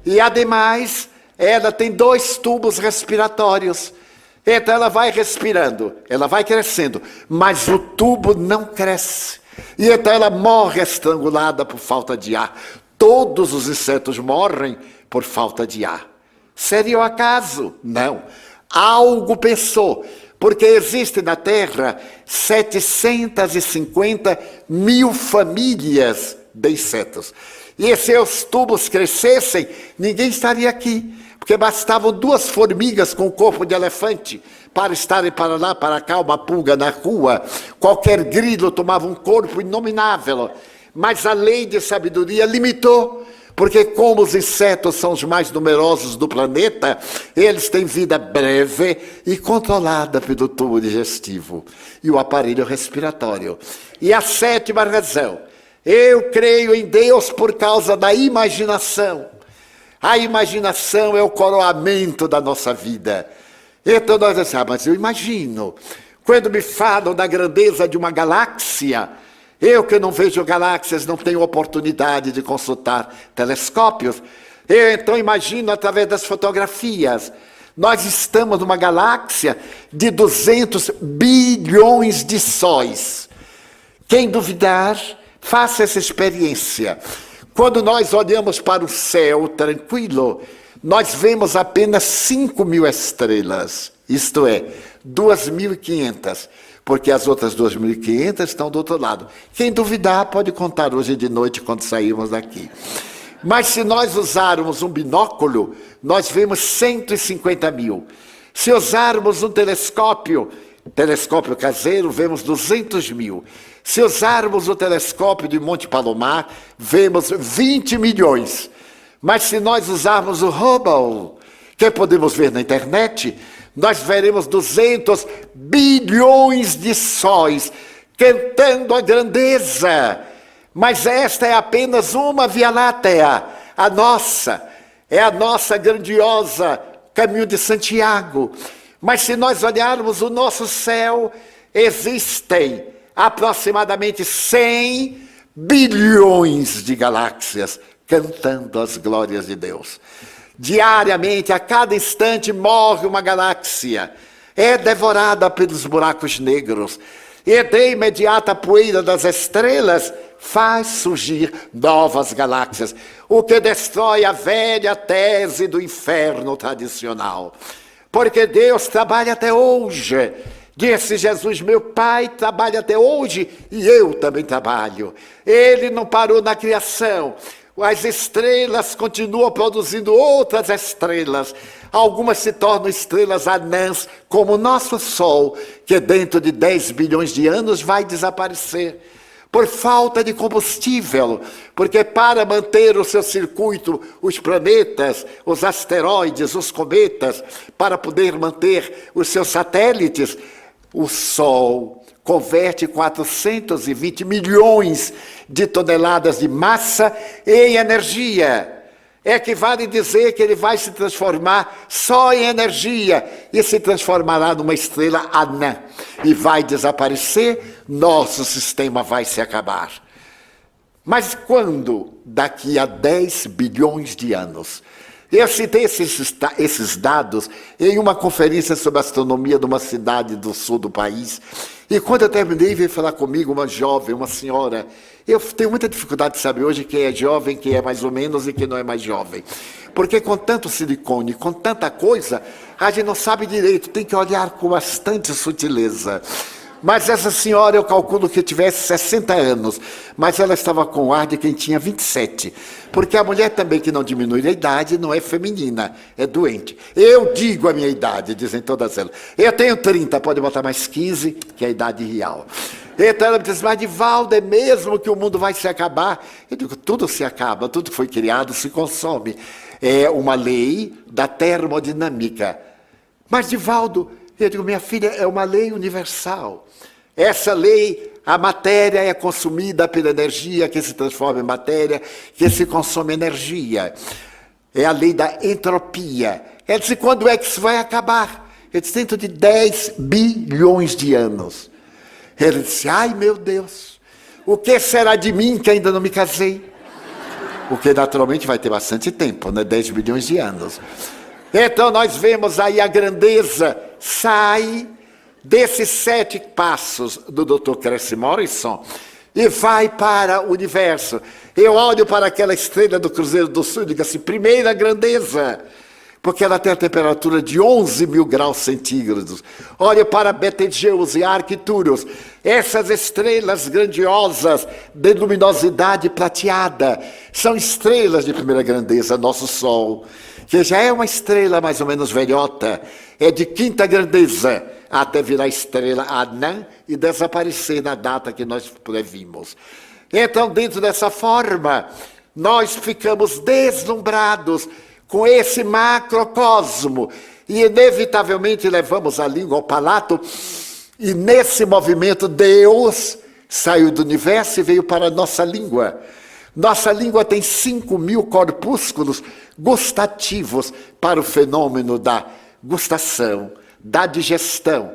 E, ademais, ela tem 2 tubos respiratórios. Então, ela vai respirando, ela vai crescendo, mas o tubo não cresce. E então, ela morre estrangulada por falta de ar. Todos os insetos morrem por falta de ar. Seria o acaso? Não. Algo pensou, porque existe na Terra 750 mil famílias de insetos. E se os tubos crescessem, ninguém estaria aqui, porque bastavam 2 formigas com o corpo de elefante para estarem para lá, para cá, uma pulga na rua. Qualquer grilo tomava um corpo inominável. Mas a lei de sabedoria limitou, porque como os insetos são os mais numerosos do planeta, eles têm vida breve e controlada pelo tubo digestivo e o aparelho respiratório. E a 7ª razão, eu creio em Deus por causa da imaginação. A imaginação é o coroamento da nossa vida. Então nós dizemos, mas eu imagino. Quando me falam da grandeza de uma galáxia, eu que não vejo galáxias, não tenho oportunidade de consultar telescópios. Eu então imagino através das fotografias. Nós estamos numa galáxia de 200 bilhões de sóis. Quem duvidar, faça essa experiência. Quando nós olhamos para o céu tranquilo, nós vemos apenas 5.000 estrelas, isto é, 2.500, porque as outras 2.500 estão do outro lado. Quem duvidar pode contar hoje de noite quando sairmos daqui. Mas se nós usarmos um binóculo, nós vemos 150 mil. Se usarmos um telescópio caseiro, vemos 200 mil. Se usarmos o telescópio de Monte Palomar, vemos 20 milhões. Mas se nós usarmos o Hubble, que podemos ver na internet, nós veremos 200 bilhões de sóis cantando a grandeza. Mas esta é apenas uma Via Láctea, a nossa grandiosa Caminho de Santiago. Mas se nós olharmos o nosso céu, existem aproximadamente 100 bilhões de galáxias cantando as glórias de Deus. Diariamente, a cada instante, morre uma galáxia. É devorada pelos buracos negros. E de imediato a poeira das estrelas faz surgir novas galáxias. O que destrói a velha tese do inferno tradicional. Porque Deus trabalha até hoje. Disse Jesus, meu Pai trabalha até hoje e eu também trabalho. Ele não parou na criação. As estrelas continuam produzindo outras estrelas. Algumas se tornam estrelas anãs, como o nosso Sol, que dentro de 10 bilhões de anos vai desaparecer. por falta de combustível, porque para manter o seu circuito, os planetas, os asteroides, os cometas, para poder manter os seus satélites, o Sol converte 420 milhões de toneladas de massa em energia. Equivale dizer que ele vai se transformar só em energia e se transformará numa estrela anã e vai desaparecer, nosso sistema vai se acabar. Mas quando? Daqui a 10 bilhões de anos. Eu citei esses dados em uma conferência sobre astronomia de uma cidade do sul do país. E quando eu terminei, veio falar comigo uma jovem, uma senhora. Eu tenho muita dificuldade de saber hoje quem é jovem, quem é mais ou menos e quem não é mais jovem. Porque com tanto silicone, com tanta coisa, a gente não sabe direito, tem que olhar com bastante sutileza. Mas essa senhora, eu calculo que tivesse 60 anos, mas ela estava com o ar de quem tinha 27. Porque a mulher também que não diminui a idade não é feminina, é doente. Eu digo a minha idade, dizem todas elas. Eu tenho 30, pode botar mais 15, que é a idade real. Então ela me diz, mas Divaldo, é mesmo que o mundo vai se acabar? Eu digo, tudo se acaba, tudo que foi criado se consome. É uma lei da termodinâmica. Mas Divaldo, eu digo, minha filha, é uma lei universal. Essa lei, a matéria é consumida pela energia que se transforma em matéria, que se consome energia. É a lei da entropia. Ela disse, quando é que isso vai acabar? Eu disse, dentro de 10 bilhões de anos. Ele disse, ai meu Deus, o que será de mim que ainda não me casei? Porque naturalmente vai ter bastante tempo, né? 10 bilhões de anos. Então nós vemos aí a grandeza sai desses 7 passos do Dr. Cressy Morrison e vai para o universo. Eu olho para aquela estrela do Cruzeiro do Sul e digo assim, primeira grandeza, porque ela tem a temperatura de 11 mil graus centígrados. Olho para Betelgeuse e Arcturus, essas estrelas grandiosas de luminosidade prateada, são estrelas de primeira grandeza. Nosso Sol, que já é uma estrela mais ou menos velhota, é de quinta grandeza, até virar estrela anã e desaparecer na data que nós previmos. Então, dentro dessa forma, nós ficamos deslumbrados com esse macrocosmo e, inevitavelmente, levamos a língua ao palato e, nesse movimento, Deus saiu do universo e veio para a nossa língua. Nossa língua tem 5.000 corpúsculos gustativos para o fenômeno da gustação, da digestão.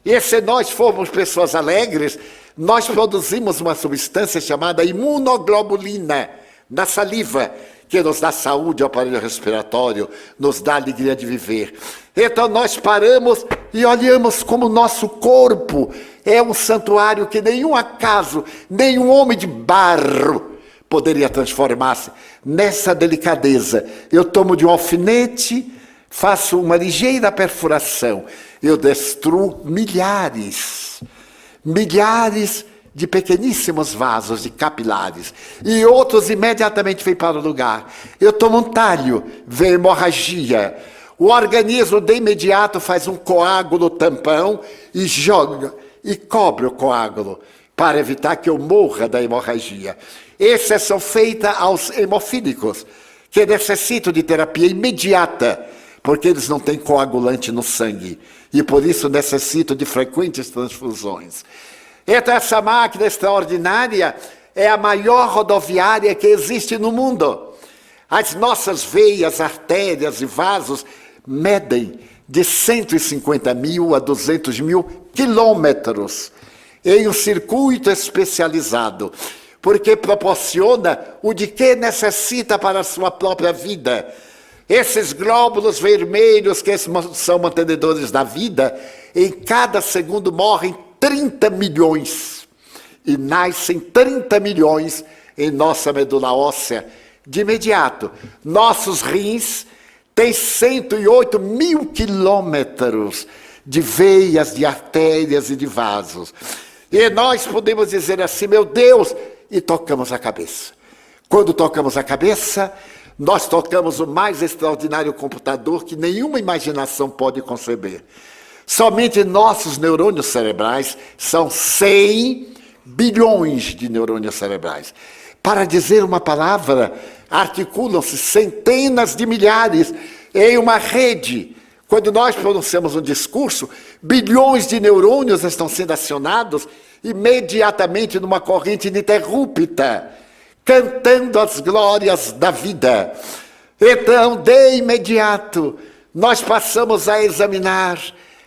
E se nós formos pessoas alegres, nós produzimos uma substância chamada imunoglobulina na saliva, que nos dá saúde ao aparelho respiratório, nos dá alegria de viver. Então nós paramos e olhamos como o nosso corpo é um santuário que nenhum acaso, nenhum homem de barro poderia transformar-se nessa delicadeza. Eu tomo de um alfinete, faço uma ligeira perfuração, eu destruo milhares de pequeníssimos vasos, de capilares, e outros imediatamente vêm para o lugar. Eu tomo um talho, vem hemorragia. O organismo de imediato faz um coágulo tampão e joga, e cobre o coágulo, para evitar que eu morra da hemorragia. Exceção feita aos hemofílicos, que necessitam de terapia imediata, porque eles não têm coagulante no sangue, e por isso necessitam de frequentes transfusões. Então essa máquina extraordinária é a maior rodoviária que existe no mundo. As nossas veias, artérias e vasos medem de 150 mil a 200 mil quilômetros em um circuito especializado, porque proporciona o de que necessita para a sua própria vida. Esses glóbulos vermelhos que são mantenedores da vida, em cada segundo morrem 30 milhões e nascem 30 milhões em nossa medula óssea de imediato. Nossos rins têm 108 mil quilômetros de veias, de artérias e de vasos. E nós podemos dizer assim, meu Deus, e tocamos a cabeça. Quando tocamos a cabeça, nós tocamos o mais extraordinário computador que nenhuma imaginação pode conceber. Somente nossos neurônios cerebrais são 100 bilhões de neurônios cerebrais. Para dizer uma palavra, articulam-se centenas de milhares em uma rede. Quando nós pronunciamos um discurso, bilhões de neurônios estão sendo acionados imediatamente numa corrente ininterrupta, cantando as glórias da vida. Então, de imediato, nós passamos a examinar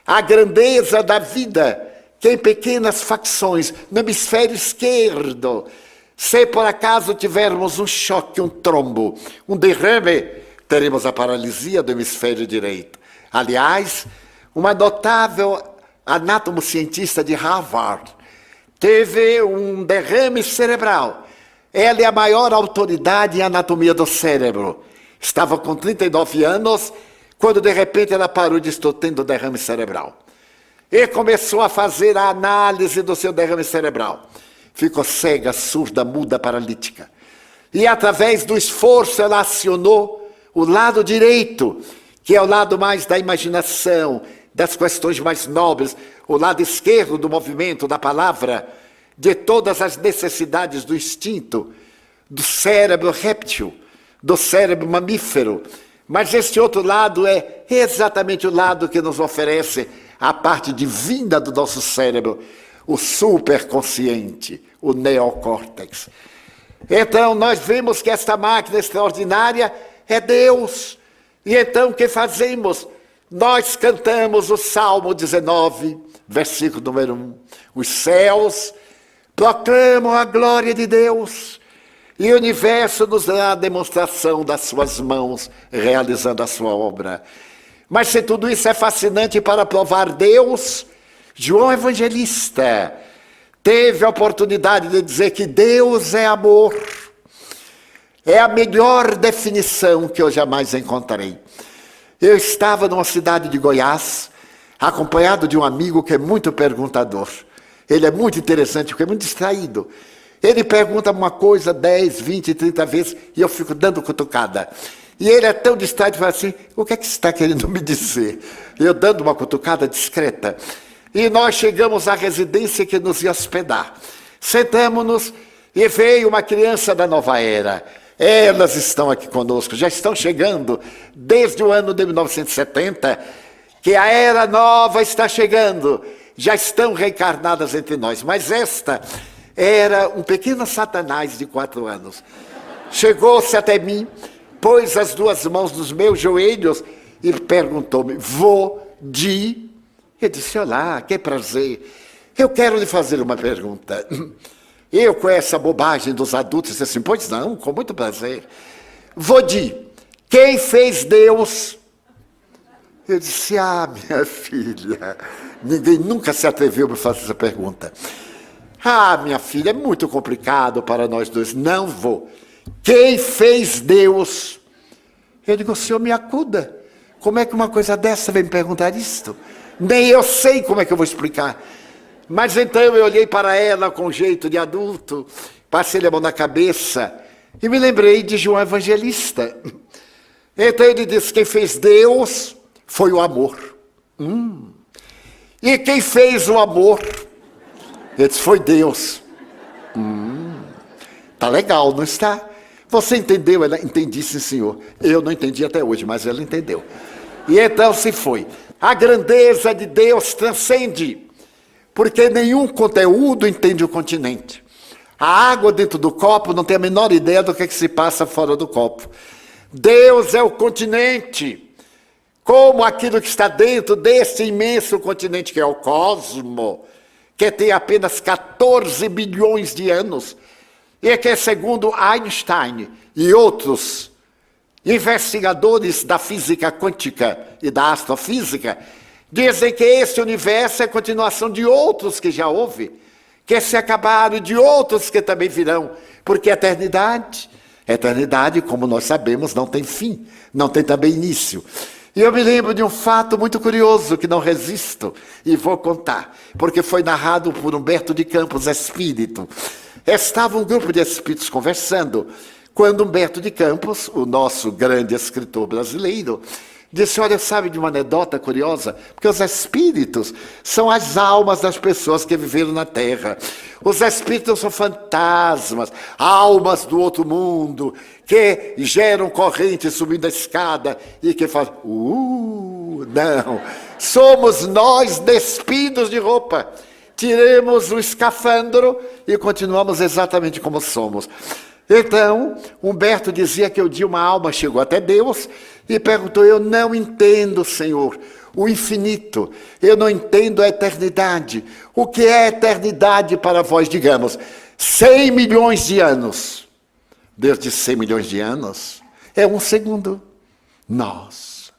a grandeza da vida, que em pequenas facções, no hemisfério esquerdo, se por acaso tivermos um choque, um trombo, um derrame, teremos a paralisia do hemisfério direito. Aliás, uma notável anátomo-cientista de Harvard teve um derrame cerebral. Ela é a maior autoridade em anatomia do cérebro. Estava com 39 anos, quando de repente ela parou de estar tendo derrame cerebral. E começou a fazer a análise do seu derrame cerebral. Ficou cega, surda, muda, paralítica. E através do esforço ela acionou o lado direito, que é o lado mais da imaginação, das questões mais nobres, o lado esquerdo do movimento, da palavra, de todas as necessidades do instinto, do cérebro réptil, do cérebro mamífero. Mas este outro lado é exatamente o lado que nos oferece a parte divina do nosso cérebro, o superconsciente, o neocórtex. Então, nós vemos que esta máquina extraordinária é Deus. E então, o que fazemos? Nós cantamos o Salmo 19, versículo número 1. Os céus proclamam a glória de Deus, e o universo nos dá a demonstração das suas mãos, realizando a sua obra. Mas se tudo isso é fascinante para provar Deus, João Evangelista teve a oportunidade de dizer que Deus é amor. É a melhor definição que eu jamais encontrei. Eu estava numa cidade de Goiás, acompanhado de um amigo que é muito perguntador. Ele é muito interessante, porque é muito distraído. Ele pergunta uma coisa 10, 20, 30 vezes e eu fico dando cutucada. E ele é tão distraído e fala assim, o que é que você está querendo me dizer? Eu dando uma cutucada discreta. E nós chegamos à residência que nos ia hospedar. Sentamos-nos e veio uma criança da nova era. Elas estão aqui conosco, já estão chegando desde o ano de 1970, que a era nova está chegando. Já estão reencarnadas entre nós. Mas esta era um pequeno Satanás de 4 anos. Chegou-se até mim, pôs as 2 mãos nos meus joelhos e perguntou-me, de... Eu disse, olá, que prazer. Eu quero lhe fazer uma pergunta. Eu, com essa bobagem dos adultos, disse assim, pois não, com muito prazer. Vodi, quem fez Deus? Eu disse, minha filha, ninguém nunca se atreveu a me fazer essa pergunta. Minha filha, é muito complicado para nós dois. Não vou. Quem fez Deus? Eu digo, o senhor me acuda. Como é que uma coisa dessa vem me perguntar isto? Nem eu sei como é que eu vou explicar. Mas então eu olhei para ela com jeito de adulto, passei a mão na cabeça e me lembrei de João Evangelista. Então ele disse, quem fez Deus foi o amor. E quem fez o amor? Ele disse, foi Deus. Tá legal, não está? Você entendeu? Ela entendi, sim, senhor. Eu não entendi até hoje, mas ela entendeu. E então se foi. A grandeza de Deus transcende, porque nenhum conteúdo entende o continente. A água dentro do copo não tem a menor ideia do que se passa fora do copo. Deus é o continente, como aquilo que está dentro desse imenso continente que é o cosmo, que tem apenas 14 bilhões de anos, e que, segundo Einstein e outros investigadores da física quântica e da astrofísica, dizem que esse universo é a continuação de outros que já houve, que se acabaram e de outros que também virão, porque a eternidade, como nós sabemos, não tem fim, não tem também início. E eu me lembro de um fato muito curioso que não resisto e vou contar, porque foi narrado por Humberto de Campos, espírito. Estava um grupo de espíritos conversando, quando Humberto de Campos, o nosso grande escritor brasileiro, Disse, olha, sabe de uma anedota curiosa? Porque os espíritos são as almas das pessoas que viveram na Terra. Os espíritos são fantasmas, almas do outro mundo, que geram corrente subindo a escada e que fazem, não. Somos nós despidos de roupa. Tiremos o escafandro e continuamos exatamente como somos. Então, Humberto dizia que um dia uma alma chegou até Deus e perguntou, eu não entendo, Senhor, o infinito, eu não entendo a eternidade. O que é eternidade para vós, digamos, 100 milhões de anos. Deus disse 100 milhões de anos, é um segundo. Nossa.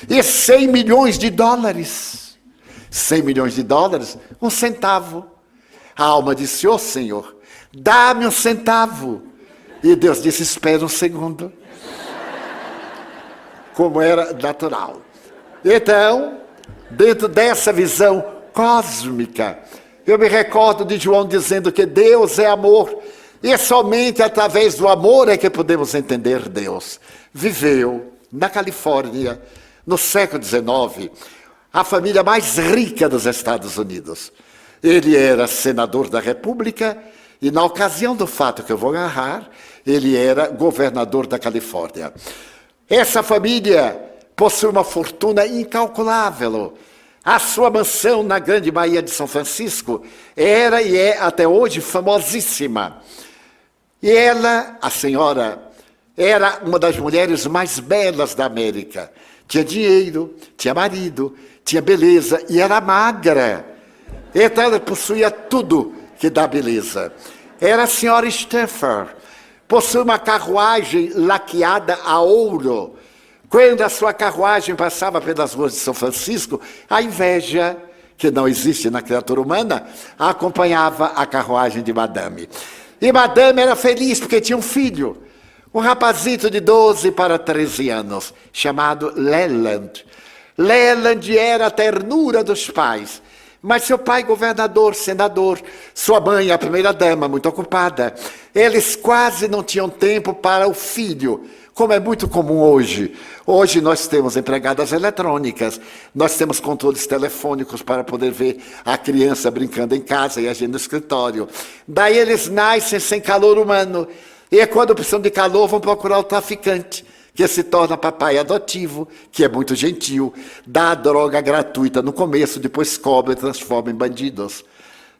E 100 milhões de dólares. 100 milhões de dólares, um centavo. A alma disse, ô Senhor, dá-me um centavo. E Deus disse, espera um segundo. Como era natural. Então, dentro dessa visão cósmica, eu me recordo de João dizendo que Deus é amor. E somente através do amor é que podemos entender Deus. Viveu na Califórnia, no século XIX, a família mais rica dos Estados Unidos. Ele era senador da República e, na ocasião do fato que eu vou narrar, ele era governador da Califórnia. Essa família possui uma fortuna incalculável. A sua mansão na Grande Baía de São Francisco era e é até hoje famosíssima. E ela, a senhora, era uma das mulheres mais belas da América. Tinha dinheiro, tinha marido, tinha beleza e era magra. Então ela possuía tudo que dá beleza. Era a senhora Stafford. Possui uma carruagem laqueada a ouro. Quando a sua carruagem passava pelas ruas de São Francisco, a inveja, que não existe na criatura humana, acompanhava a carruagem de Madame. E Madame era feliz porque tinha um filho, um rapazito de 12 para 13 anos, chamado Leland. Leland era a ternura dos pais. Mas seu pai, governador, senador, sua mãe, a primeira-dama, muito ocupada, eles quase não tinham tempo para o filho, como é muito comum hoje. Hoje nós temos empregadas eletrônicas, nós temos controles telefônicos para poder ver a criança brincando em casa e a gente no escritório. Daí eles nascem sem calor humano, e quando precisam de calor vão procurar o traficante, que se torna papai adotivo, que é muito gentil, dá droga gratuita no começo, depois cobra e transforma em bandidos.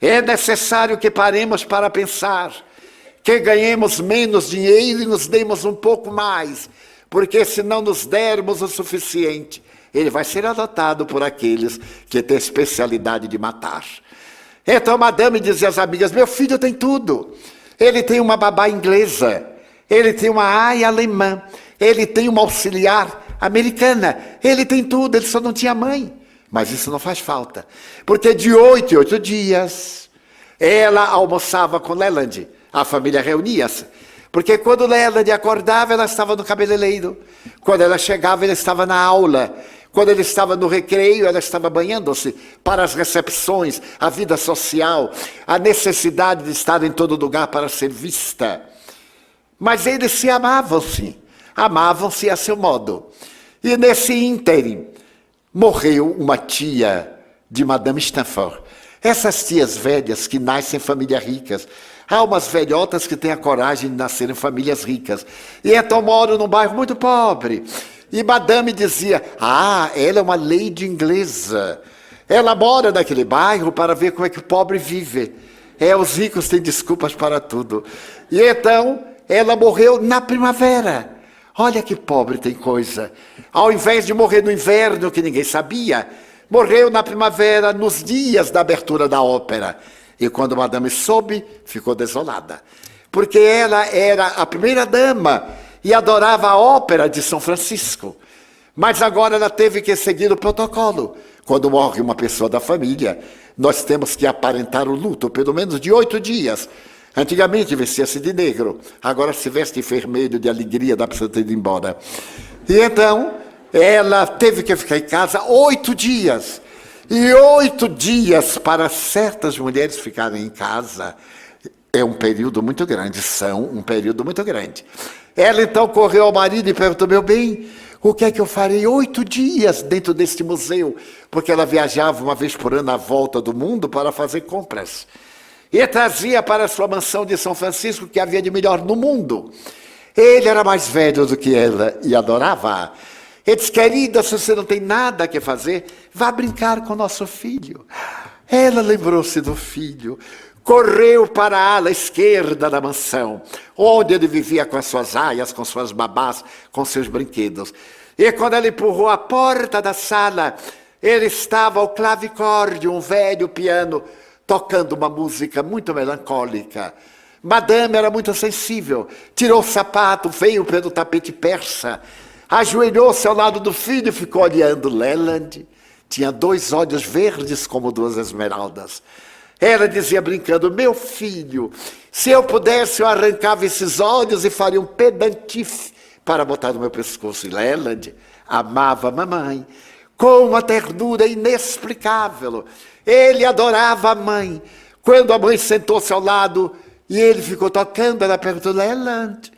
É necessário que paremos para pensar, que ganhemos menos dinheiro e nos demos um pouco mais, porque se não nos dermos o suficiente, ele vai ser adotado por aqueles que têm especialidade de matar. Então Madame dizia às amigas, meu filho tem tudo, ele tem uma babá inglesa, ele tem uma aia alemã, ele tem uma auxiliar americana, ele tem tudo, ele só não tinha mãe. Mas isso não faz falta, porque de 8 em 8 dias, ela almoçava com Leland, a família reunia-se. Porque quando Leland acordava, ela estava no cabeleireiro. Quando ela chegava, ele estava na aula. Quando ele estava no recreio, ela estava banhando-se para as recepções, a vida social, a necessidade de estar em todo lugar para ser vista. Mas eles se amavam-se a seu modo. E nesse ínterim, morreu uma tia de Madame Stafford. Essas tias velhas que nascem em famílias ricas, há umas velhotas que têm a coragem de nascer em famílias ricas. E então moram num bairro muito pobre. E Madame dizia, ela é uma lady inglesa. Ela mora naquele bairro para ver como é que o pobre vive. Os ricos têm desculpas para tudo. E então, ela morreu na primavera. Olha que pobre tem coisa. Ao invés de morrer no inverno, que ninguém sabia, morreu na primavera, nos dias da abertura da ópera. E quando Madame soube, ficou desolada. Porque ela era a primeira dama e adorava a ópera de São Francisco. Mas agora ela teve que seguir o protocolo. Quando morre uma pessoa da família, nós temos que aparentar o luto, pelo menos de 8 dias. Antigamente vestia-se de negro, agora se veste de vermelho, de alegria, dá para ter ido embora. E então, ela teve que ficar em casa 8 dias. E 8 dias para certas mulheres ficarem em casa é um período muito grande, são um período muito grande. Ela então correu ao marido e perguntou, meu bem, O que é que eu farei 8 dias dentro deste museu? Porque ela viajava uma vez por ano à volta do mundo para fazer compras. E trazia para sua mansão de São Francisco o que havia de melhor no mundo. Ele era mais velho do que ela e adorava. Ele disse, querida, se você não tem nada que fazer, vá brincar com nosso filho. Ela lembrou-se do filho, correu para a ala esquerda da mansão, onde ele vivia com as suas aias, com suas babás, com seus brinquedos. E quando ela empurrou a porta da sala, ele estava ao clavicorde, um velho piano, tocando uma música muito melancólica. Madame era muito sensível, tirou o sapato, veio pelo tapete persa, ajoelhou-se ao lado do filho e ficou olhando. Leland tinha 2 olhos verdes como 2 esmeraldas. Ela dizia brincando, meu filho, se eu pudesse eu arrancava esses olhos e faria um pedantife para botar no meu pescoço. E Leland amava a mamãe com uma ternura inexplicável. Ele adorava a mãe. Quando a mãe sentou-se ao lado e ele ficou tocando, ela perguntou, Leland,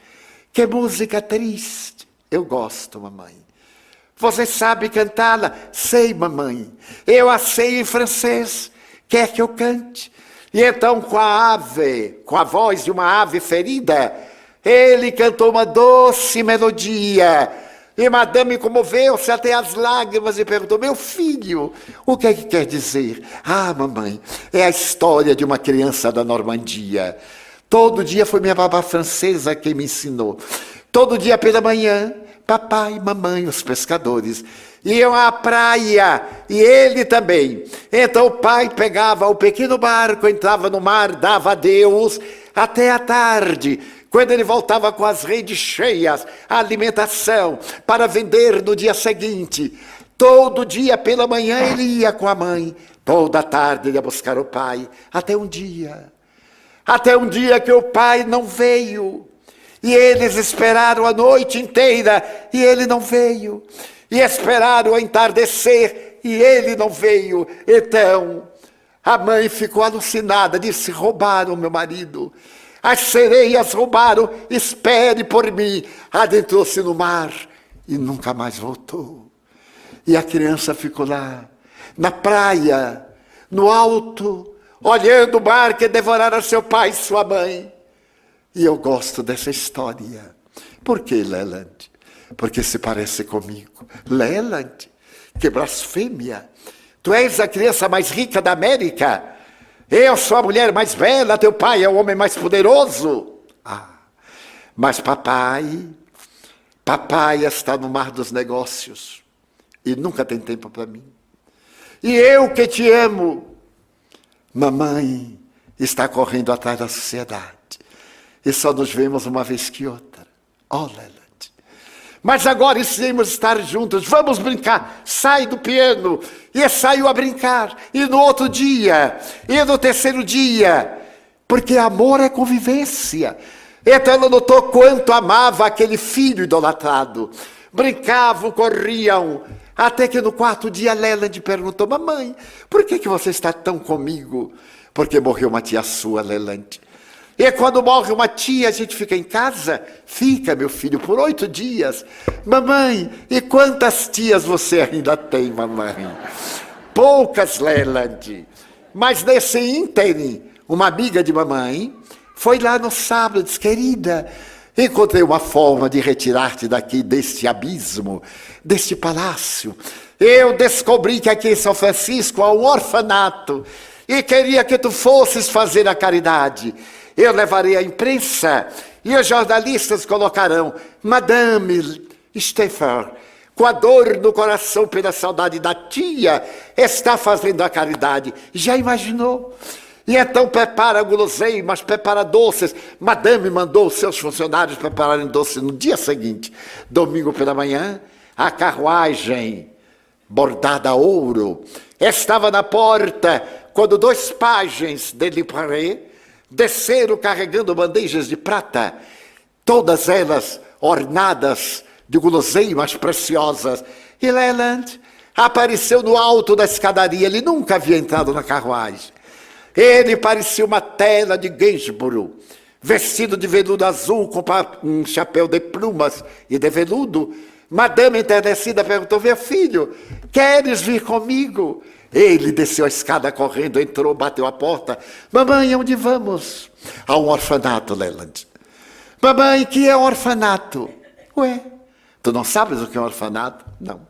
que música triste. Eu gosto, mamãe. Você sabe cantá-la? Sei, mamãe. Eu a sei em francês. Quer que eu cante? E então, com a voz de uma ave ferida, ele cantou uma doce melodia. E Madame comoveu-se até as lágrimas e perguntou, meu filho, o que é que quer dizer? Ah, mamãe, é a história de uma criança da Normandia. Todo dia foi minha babá francesa quem me ensinou. Todo dia pela manhã, papai, mamãe, os pescadores iam à praia, e ele também. Então o pai pegava o pequeno barco, entrava no mar, dava adeus, até a tarde, quando ele voltava com as redes cheias, a alimentação, para vender no dia seguinte. Todo dia pela manhã ele ia com a mãe, toda a tarde ele ia buscar o pai, até um dia que o pai não veio. E eles esperaram a noite inteira, e ele não veio. E esperaram o entardecer, e ele não veio. Então, a mãe ficou alucinada, disse, roubaram meu marido. As sereias roubaram, espere por mim. Adentrou-se no mar e nunca mais voltou. E a criança ficou lá, na praia, no alto, olhando o mar que devorara seu pai e sua mãe. E eu gosto dessa história. Por que, Leland? Porque se parece comigo. Leland, que blasfêmia. Tu és a criança mais rica da América. Eu sou a mulher mais bela, teu pai é o homem mais poderoso. Ah, mas papai está no mar dos negócios e nunca tem tempo para mim. E eu que te amo, mamãe está correndo atrás da sociedade. E só nos vemos uma vez que outra. Oh, Leland. Mas agora iremos estar juntos, vamos brincar. Sai do piano. E saiu a brincar. E no outro dia, e no terceiro dia. Porque amor é convivência. Então ela notou quanto amava aquele filho idolatrado. Brincavam, corriam. Até que no 4º dia, Leland perguntou, mamãe, por que você está tão comigo? Porque morreu uma tia sua, Leland. E quando morre uma tia, a gente fica em casa? Fica, meu filho, por 8 dias. Mamãe, e quantas tias você ainda tem, mamãe? Poucas, Leland. Mas nesse ínterim, uma amiga de mamãe foi lá no sábado e disse, querida, encontrei uma forma de retirar-te daqui deste abismo, deste palácio. Eu descobri que aqui em São Francisco há um orfanato e queria que tu fosses fazer a caridade. Eu levarei a imprensa e os jornalistas colocarão Madame Steffer, com a dor no coração pela saudade da tia, está fazendo a caridade. Já imaginou? E então prepara guloseimas, prepara doces. Madame mandou os seus funcionários prepararem doces no dia seguinte. Domingo pela manhã, a carruagem bordada a ouro estava na porta, quando 2 pajens de Liparé desceram carregando bandejas de prata, todas elas ornadas de guloseimas preciosas. E Leland apareceu no alto da escadaria, ele nunca havia entrado na carruagem. Ele parecia uma tela de Gainsborough, vestido de veludo azul, com um chapéu de plumas e de veludo, Madame enternecida perguntou, meu filho, queres vir comigo? Ele desceu a escada correndo, entrou, bateu a porta. Mamãe, onde vamos? A um orfanato, Leland. Mamãe, que é orfanato? Ué, tu não sabes o que é orfanato? Não.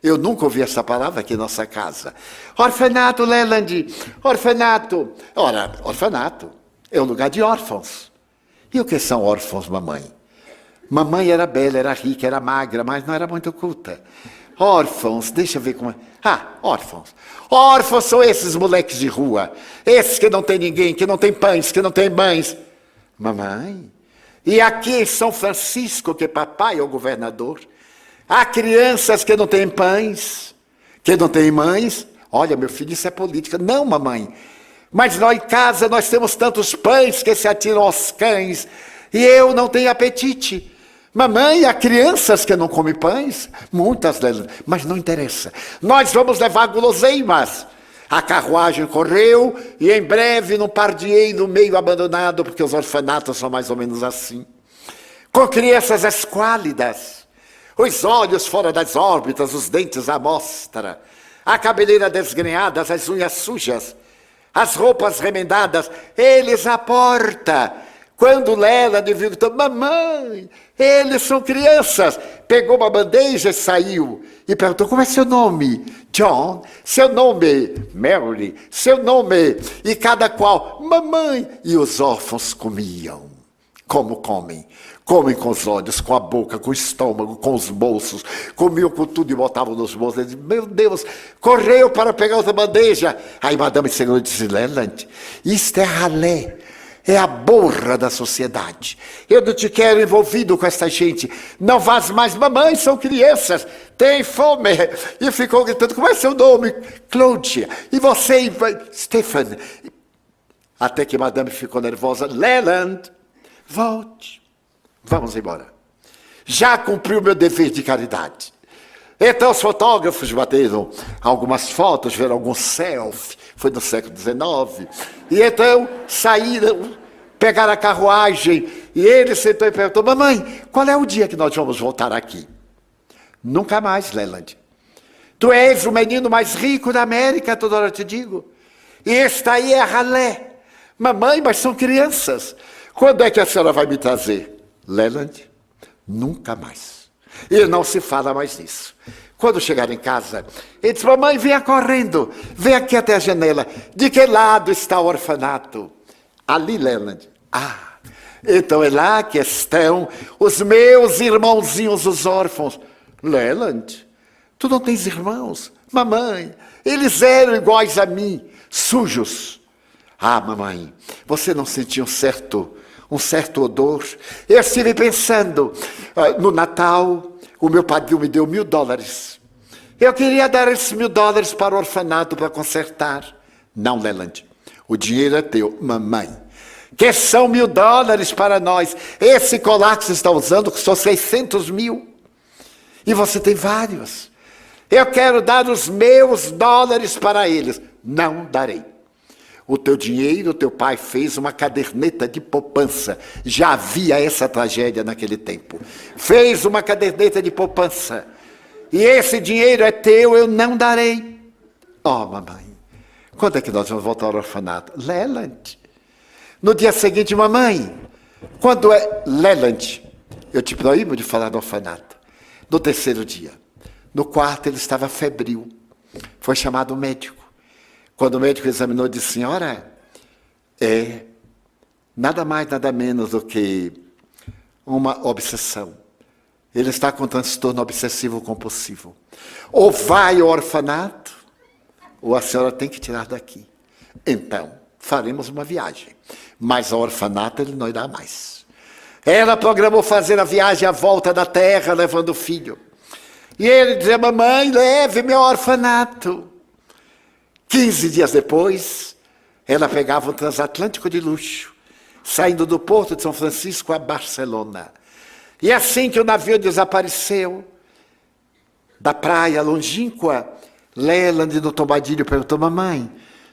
Eu nunca ouvi essa palavra aqui em nossa casa. Orfanato, Leland, orfanato. Ora, orfanato é um lugar de órfãos. E o que são órfãos, mamãe? Mamãe era bela, era rica, era magra, mas não era muito culta. Órfãos, deixa eu ver como é. Ah, órfãos. Órfãos são esses moleques de rua. Esses que não tem ninguém, que não tem pães, que não tem mães. Mamãe, e aqui em São Francisco, que papai é o governador, há crianças que não têm pães, que não têm mães. Olha, meu filho, isso é política. Não, mamãe. Mas nós em casa, nós temos tantos pães que se atiram aos cães. E eu não tenho apetite. Mamãe, há crianças que não comem pães, muitas delas, mas não interessa. Nós vamos levar guloseimas. A carruagem correu e em breve num pardieiro meio abandonado, porque os orfanatos são mais ou menos assim, com crianças esquálidas, os olhos fora das órbitas, os dentes à mostra, a cabeleira desgrenhada, as unhas sujas, as roupas remendadas, eles à porta. Quando Lela viu, mamãe, eles são crianças. Pegou uma bandeja e saiu. E perguntou, como é seu nome? John. Seu nome? Mary. Seu nome? E cada qual, mamãe. E os órfãos comiam. Como comem? Comem com os olhos, com a boca, com o estômago, com os bolsos. Comiam com tudo e botavam nos bolsos. Ele disse, meu Deus, correu para pegar outra bandeja. Aí Madame Seguro disse, Leland, isto é ralé. É a borra da sociedade. Eu não te quero envolvido com essa gente. Não vás mais, mamãe, são crianças. Tem fome. E ficou gritando, como é seu nome? Cláudia. E você, Stephen. Até que Madame ficou nervosa. Leland, volte. Vamos embora. Já cumpriu meu dever de caridade. Então os fotógrafos bateram algumas fotos, viram algum selfie, foi no século XIX, e então saíram, pegaram a carruagem, e ele sentou e perguntou, mamãe, qual é o dia que nós vamos voltar aqui? Nunca mais, Leland. Tu és o menino mais rico da América, toda hora eu te digo, e este aí é ralé. Mamãe, mas são crianças, quando é que a senhora vai me trazer? Leland, nunca mais. E não se fala mais nisso. Quando chegaram em casa, ele disse, mamãe, venha correndo, vem aqui até a janela. De que lado está o orfanato? Ali, Leland. Ah, então é lá que estão os meus irmãozinhos, os órfãos. Leland, tu não tens irmãos? Mamãe, eles eram iguais a mim, sujos. Ah, mamãe, você não sentia um certo odor? Eu estive pensando, no Natal, o meu padrinho me deu $1.000. Eu queria dar esses $1.000 para o orfanato para consertar. Não, Leland, o dinheiro é teu, mamãe. Que são $1.000 para nós. Esse colar que você está usando custou 600 mil. E você tem vários. Eu quero dar os meus $1 para eles. Não darei. O teu dinheiro, o teu pai fez uma caderneta de poupança. Já havia essa tragédia naquele tempo. Fez uma caderneta de poupança. E esse dinheiro é teu, eu não darei. Oh, mamãe, quando é que nós vamos voltar ao orfanato? Leland. No dia seguinte, mamãe, quando é... Leland, eu te proíbo de falar do orfanato. No terceiro dia, no quarto ele estava febril. Foi chamado o médico. Quando o médico examinou, disse, senhora, é nada mais, nada menos do que uma obsessão. Ele está com transtorno obsessivo compulsivo. Ou vai ao orfanato, ou a senhora tem que tirar daqui. Então, faremos uma viagem. Mas ao orfanato ele não irá mais. Ela programou fazer a viagem à volta da terra, levando o filho. E ele dizia, mamãe, leve-me ao orfanato. 15 dias depois, ela pegava um transatlântico de luxo, saindo do porto de São Francisco a Barcelona. E assim que o navio desapareceu, da praia longínqua, Leland no tombadilho perguntou, mamãe,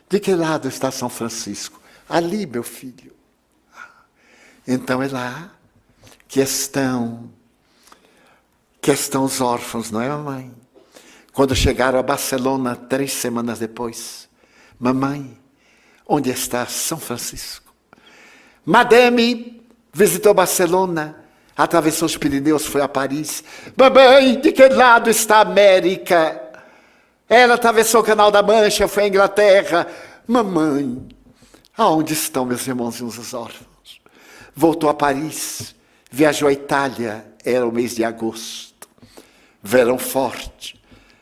de que lado está São Francisco? Ali, meu filho. Então é lá que estão que estão os órfãos, não é, mamãe? Quando chegaram a Barcelona 3 semanas depois, mamãe, onde está São Francisco? Madame visitou Barcelona, atravessou os Pirineus, foi a Paris. Mamãe, de que lado está a América? Ela atravessou o Canal da Mancha, foi à Inglaterra. Mamãe, aonde estão meus irmãozinhos os órfãos? Voltou a Paris, viajou à Itália, era o mês de agosto, verão forte.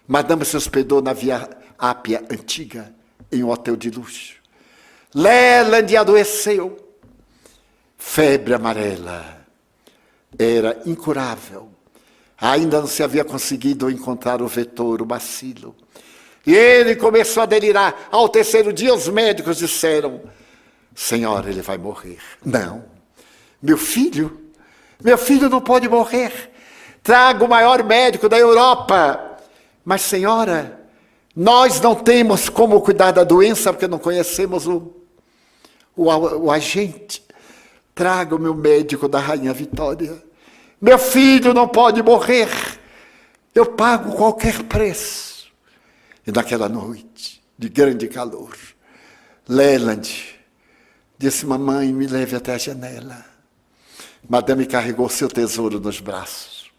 Madame se hospedou na Via Ápia Antiga, em um hotel de luxo. Leland adoeceu. Febre amarela. Era incurável. Ainda não se havia conseguido encontrar o vetor, o bacilo. E ele começou a delirar. Ao terceiro dia, os médicos disseram: senhora, ele vai morrer. Não. Meu filho não pode morrer. Traga o maior médico da Europa. Mas, senhora, nós não temos como cuidar da doença porque não conhecemos o agente. Traga o meu médico da Rainha Vitória. Meu filho não pode morrer. Eu pago qualquer preço. E naquela noite de grande calor, Leland disse: mamãe, me leve até a janela. Madame carregou seu tesouro nos braços.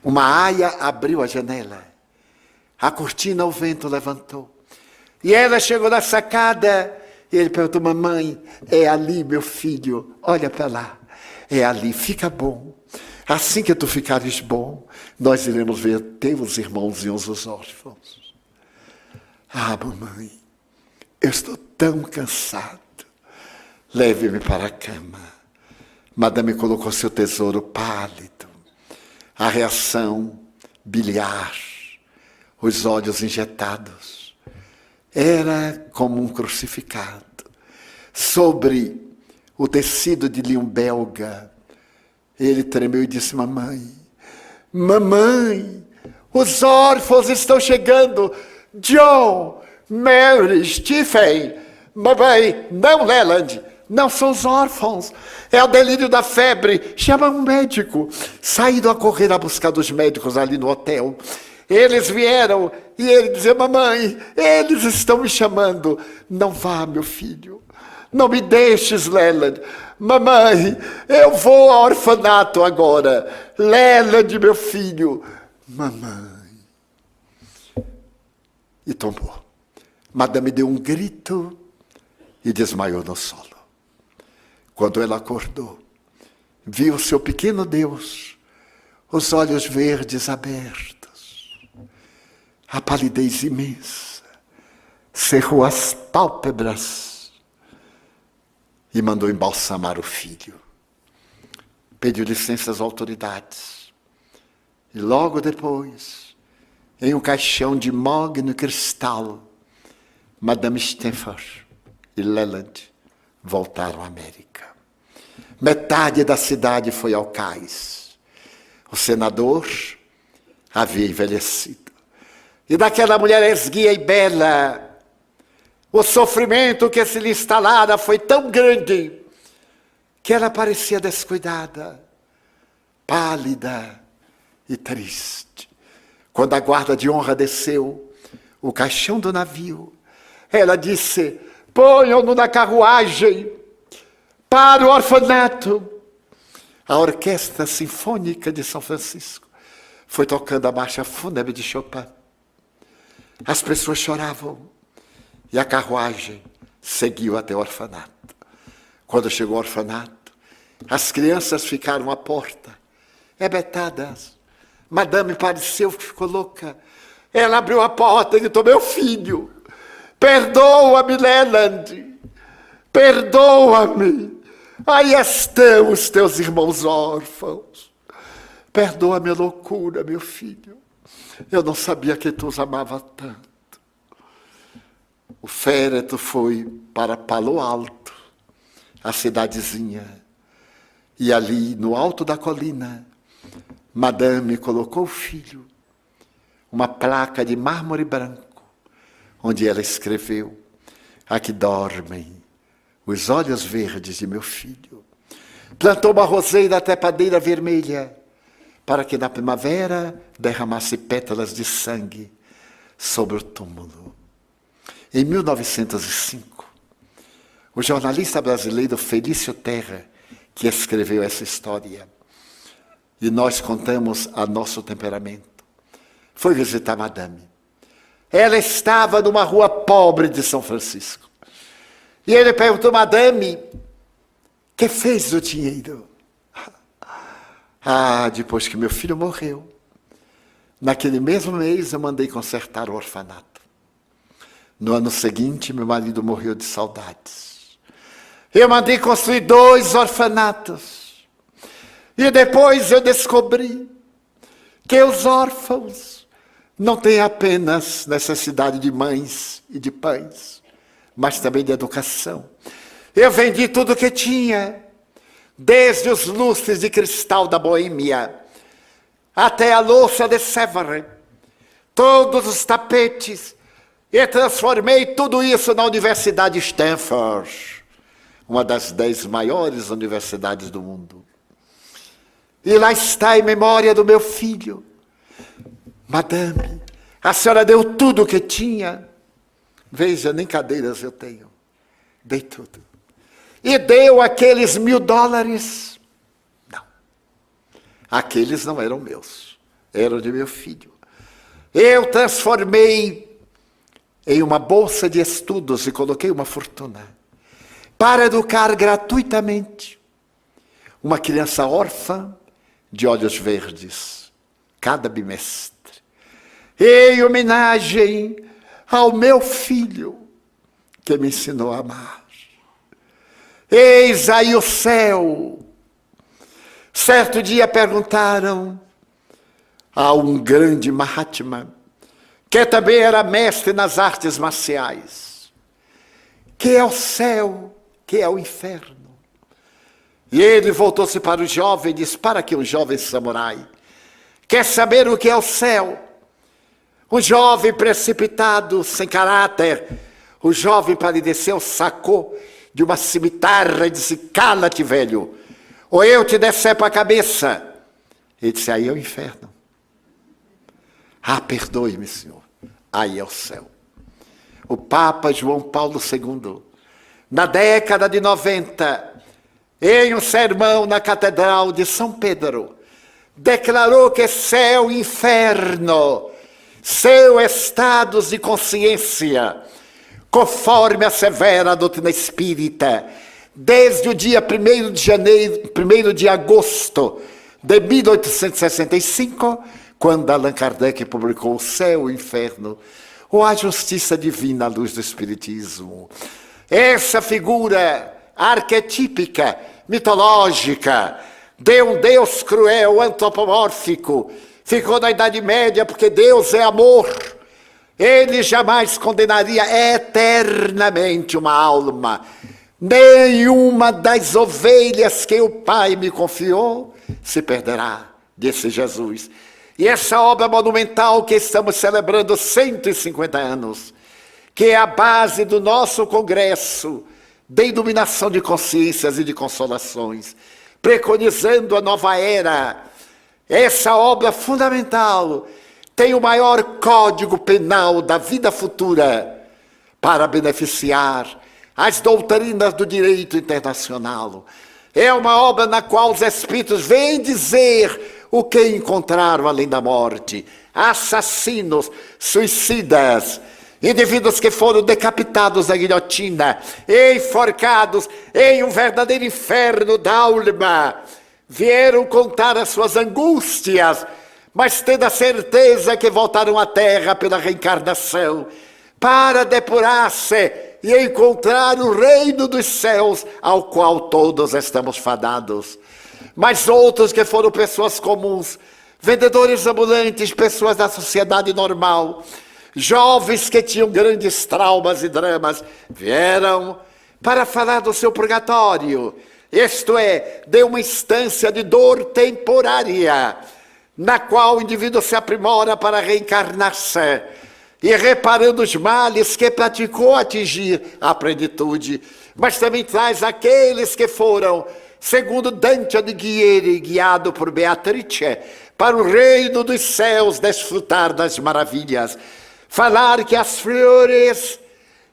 Uma aia abriu a janela. A cortina, o vento levantou. E ela chegou na sacada. E ele perguntou: mamãe, é ali, meu filho? Olha para lá. É ali, fica bom. Assim que tu ficares bom, nós iremos ver teus irmãozinhos os órfãos. Ah, mamãe, eu estou tão cansado. Leve-me para a cama. Madame colocou seu tesouro pálido. A reação biliar. Os olhos injetados. Era como um crucificado. Sobre o tecido de linho belga, ele tremeu e disse: mamãe, os órfãos estão chegando. John, Mary, Stephen. Mamãe, não, Leland, não são os órfãos. É o delírio da febre. Chama um médico. Saíram a correr a buscar dos médicos ali no hotel. Eles vieram e ele dizia: mamãe, eles estão me chamando. Não vá, meu filho. Não me deixes, Leland. Mamãe, eu vou ao orfanato agora. Leland, meu filho. Mamãe. E tombou. Madame deu um grito e desmaiou no solo. Quando ela acordou, viu seu pequeno Deus, os olhos verdes abertos. A palidez imensa, cerrou as pálpebras e mandou embalsamar o filho. Pediu licença às autoridades. E logo depois, em um caixão de mogno cristal, Madame Stanford e Leland voltaram à América. Metade da cidade foi ao cais. O senador havia envelhecido. E daquela mulher esguia e bela, o sofrimento que se lhe instalara foi tão grande que ela parecia descuidada, pálida e triste. Quando a guarda de honra desceu o caixão do navio, ela disse: ponham-no na carruagem para o orfanato. A Orquestra Sinfônica de São Francisco foi tocando a marcha fúnebre de Chopin. As pessoas choravam e a carruagem seguiu até o orfanato. Quando chegou ao orfanato, as crianças ficaram à porta, hebetadas. Madame pareceu que ficou louca. Ela abriu a porta e gritou: meu filho, perdoa-me, Leland, perdoa-me. Aí estão os teus irmãos órfãos. Perdoa a minha loucura, meu filho. Eu não sabia que tu os amava tanto. O féretro foi para Palo Alto, a cidadezinha. E ali, no alto da colina, Madame colocou o filho, uma placa de mármore branco, onde ela escreveu: aqui dormem os olhos verdes de meu filho. Plantou uma roseira trepadeira vermelha, para que na primavera derramasse pétalas de sangue sobre o túmulo. Em 1905, o jornalista brasileiro Felício Terra, que escreveu essa história, e nós contamos a nosso temperamento, foi visitar Madame. Ela estava numa rua pobre de São Francisco. E ele perguntou: Madame, que fez do dinheiro? Depois que meu filho morreu, naquele mesmo mês eu mandei consertar o orfanato. No ano seguinte, meu marido morreu de saudades. Eu mandei construir 2 orfanatos. E depois eu descobri que os órfãos não têm apenas necessidade de mães e de pães, mas também de educação. Eu vendi tudo o que tinha, desde os lustres de cristal da Boêmia, até a louça de Sèvres, todos os tapetes, e transformei tudo isso na Universidade Stanford, uma das 10 maiores universidades do mundo. E lá está em memória do meu filho. Madame, a senhora deu tudo o que tinha. Veja, nem cadeiras eu tenho. Dei tudo. E deu aqueles $1000. Não. Aqueles não eram meus. Eram de meu filho. Eu transformei em uma bolsa de estudos e coloquei uma fortuna para educar gratuitamente uma criança órfã de olhos verdes, cada bimestre. Em homenagem ao meu filho, que me ensinou a amar. Eis aí o céu. Certo dia perguntaram a um grande Mahatma, que também era mestre nas artes marciais, que é o céu, que é o inferno. E ele voltou-se para o jovem e disse: para que um jovem samurai quer saber o que é o céu? Um jovem precipitado, sem caráter, o jovem palideceu, sacou de uma cimitarra e disse: cala-te, velho, ou eu te decepo a cabeça. Ele disse: aí é o inferno. Perdoe-me, senhor. Aí é o céu. O Papa João Paulo II, na década de 90, em um sermão na Catedral de São Pedro, declarou que céu e inferno são estados de consciência, conforme assevera a doutrina espírita, desde o dia 1º de agosto de 1865, quando Allan Kardec publicou O Céu e o Inferno, ou A Justiça Divina à Luz do Espiritismo. Essa figura arquetípica, mitológica, de um Deus cruel, antropomórfico, ficou na Idade Média porque Deus é amor. Ele jamais condenaria eternamente uma alma. Nenhuma das ovelhas que o Pai me confiou se perderá, disse Jesus. E essa obra monumental que estamos celebrando 150 anos, que é a base do nosso congresso de iluminação de consciências e de consolações, preconizando a nova era. Essa obra fundamental tem o maior código penal da vida futura para beneficiar as doutrinas do direito internacional. É uma obra na qual os espíritos vêm dizer o que encontraram além da morte. Assassinos, suicidas, indivíduos que foram decapitados na guilhotina, enforcados em um verdadeiro inferno da alma, vieram contar as suas angústias, mas tendo a certeza que voltaram à terra pela reencarnação, para depurar-se e encontrar o reino dos céus, ao qual todos estamos fadados. Mas outros que foram pessoas comuns, vendedores ambulantes, pessoas da sociedade normal, jovens que tinham grandes traumas e dramas, vieram para falar do seu purgatório, isto é, de uma instância de dor temporária, na qual o indivíduo se aprimora para reencarnar-se, e reparando os males que praticou atingir a plenitude, mas também traz aqueles que foram, segundo Dante Alighieri, guiado por Beatrice, para o reino dos céus desfrutar das maravilhas. Falar que as flores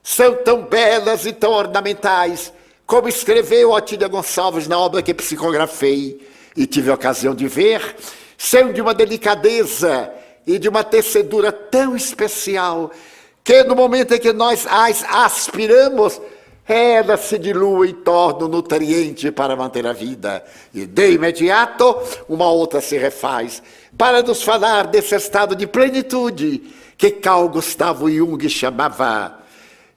são tão belas e tão ornamentais, como escreveu Otília Gonçalves na obra que psicografei e tive a ocasião de ver, são de uma delicadeza e de uma tecedura tão especial, que no momento em que nós as aspiramos, elas se diluem e tornam nutriente para manter a vida. E de imediato, uma outra se refaz, para nos falar desse estado de plenitude que Carl Gustavo Jung chamava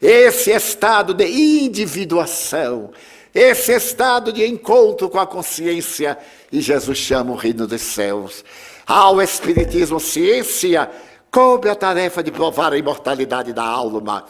esse estado de individuação, esse estado de encontro com a consciência, e Jesus chama o reino dos céus. Ao Espiritismo ciência, coube a tarefa de provar a imortalidade da alma.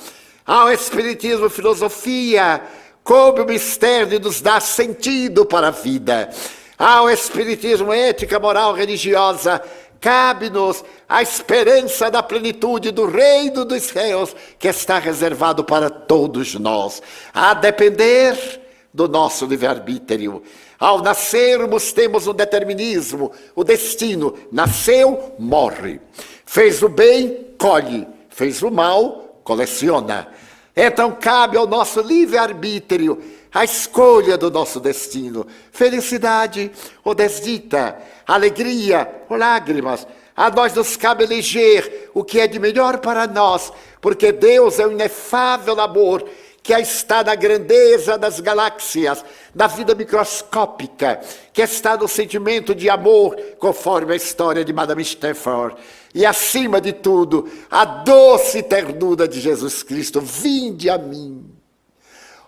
Ao Espiritismo filosofia, coube o mistério de nos dar sentido para a vida. Ao Espiritismo ética, moral, religiosa, cabe-nos a esperança da plenitude do reino dos céus, que está reservado para todos nós, a depender do nosso livre-arbítrio. Ao nascermos, temos um determinismo, o destino. Nasceu, morre. Fez o bem, colhe. Fez o mal, coleciona. Então cabe ao nosso livre-arbítrio a escolha do nosso destino. Felicidade ou desdita, alegria ou lágrimas. A nós nos cabe eleger o que é de melhor para nós, porque Deus é o inefável amor que está na grandeza das galáxias, na vida microscópica, que está no sentimento de amor, conforme a história de Madame Stafford. E acima de tudo, a doce ternura de Jesus Cristo. Vinde a mim,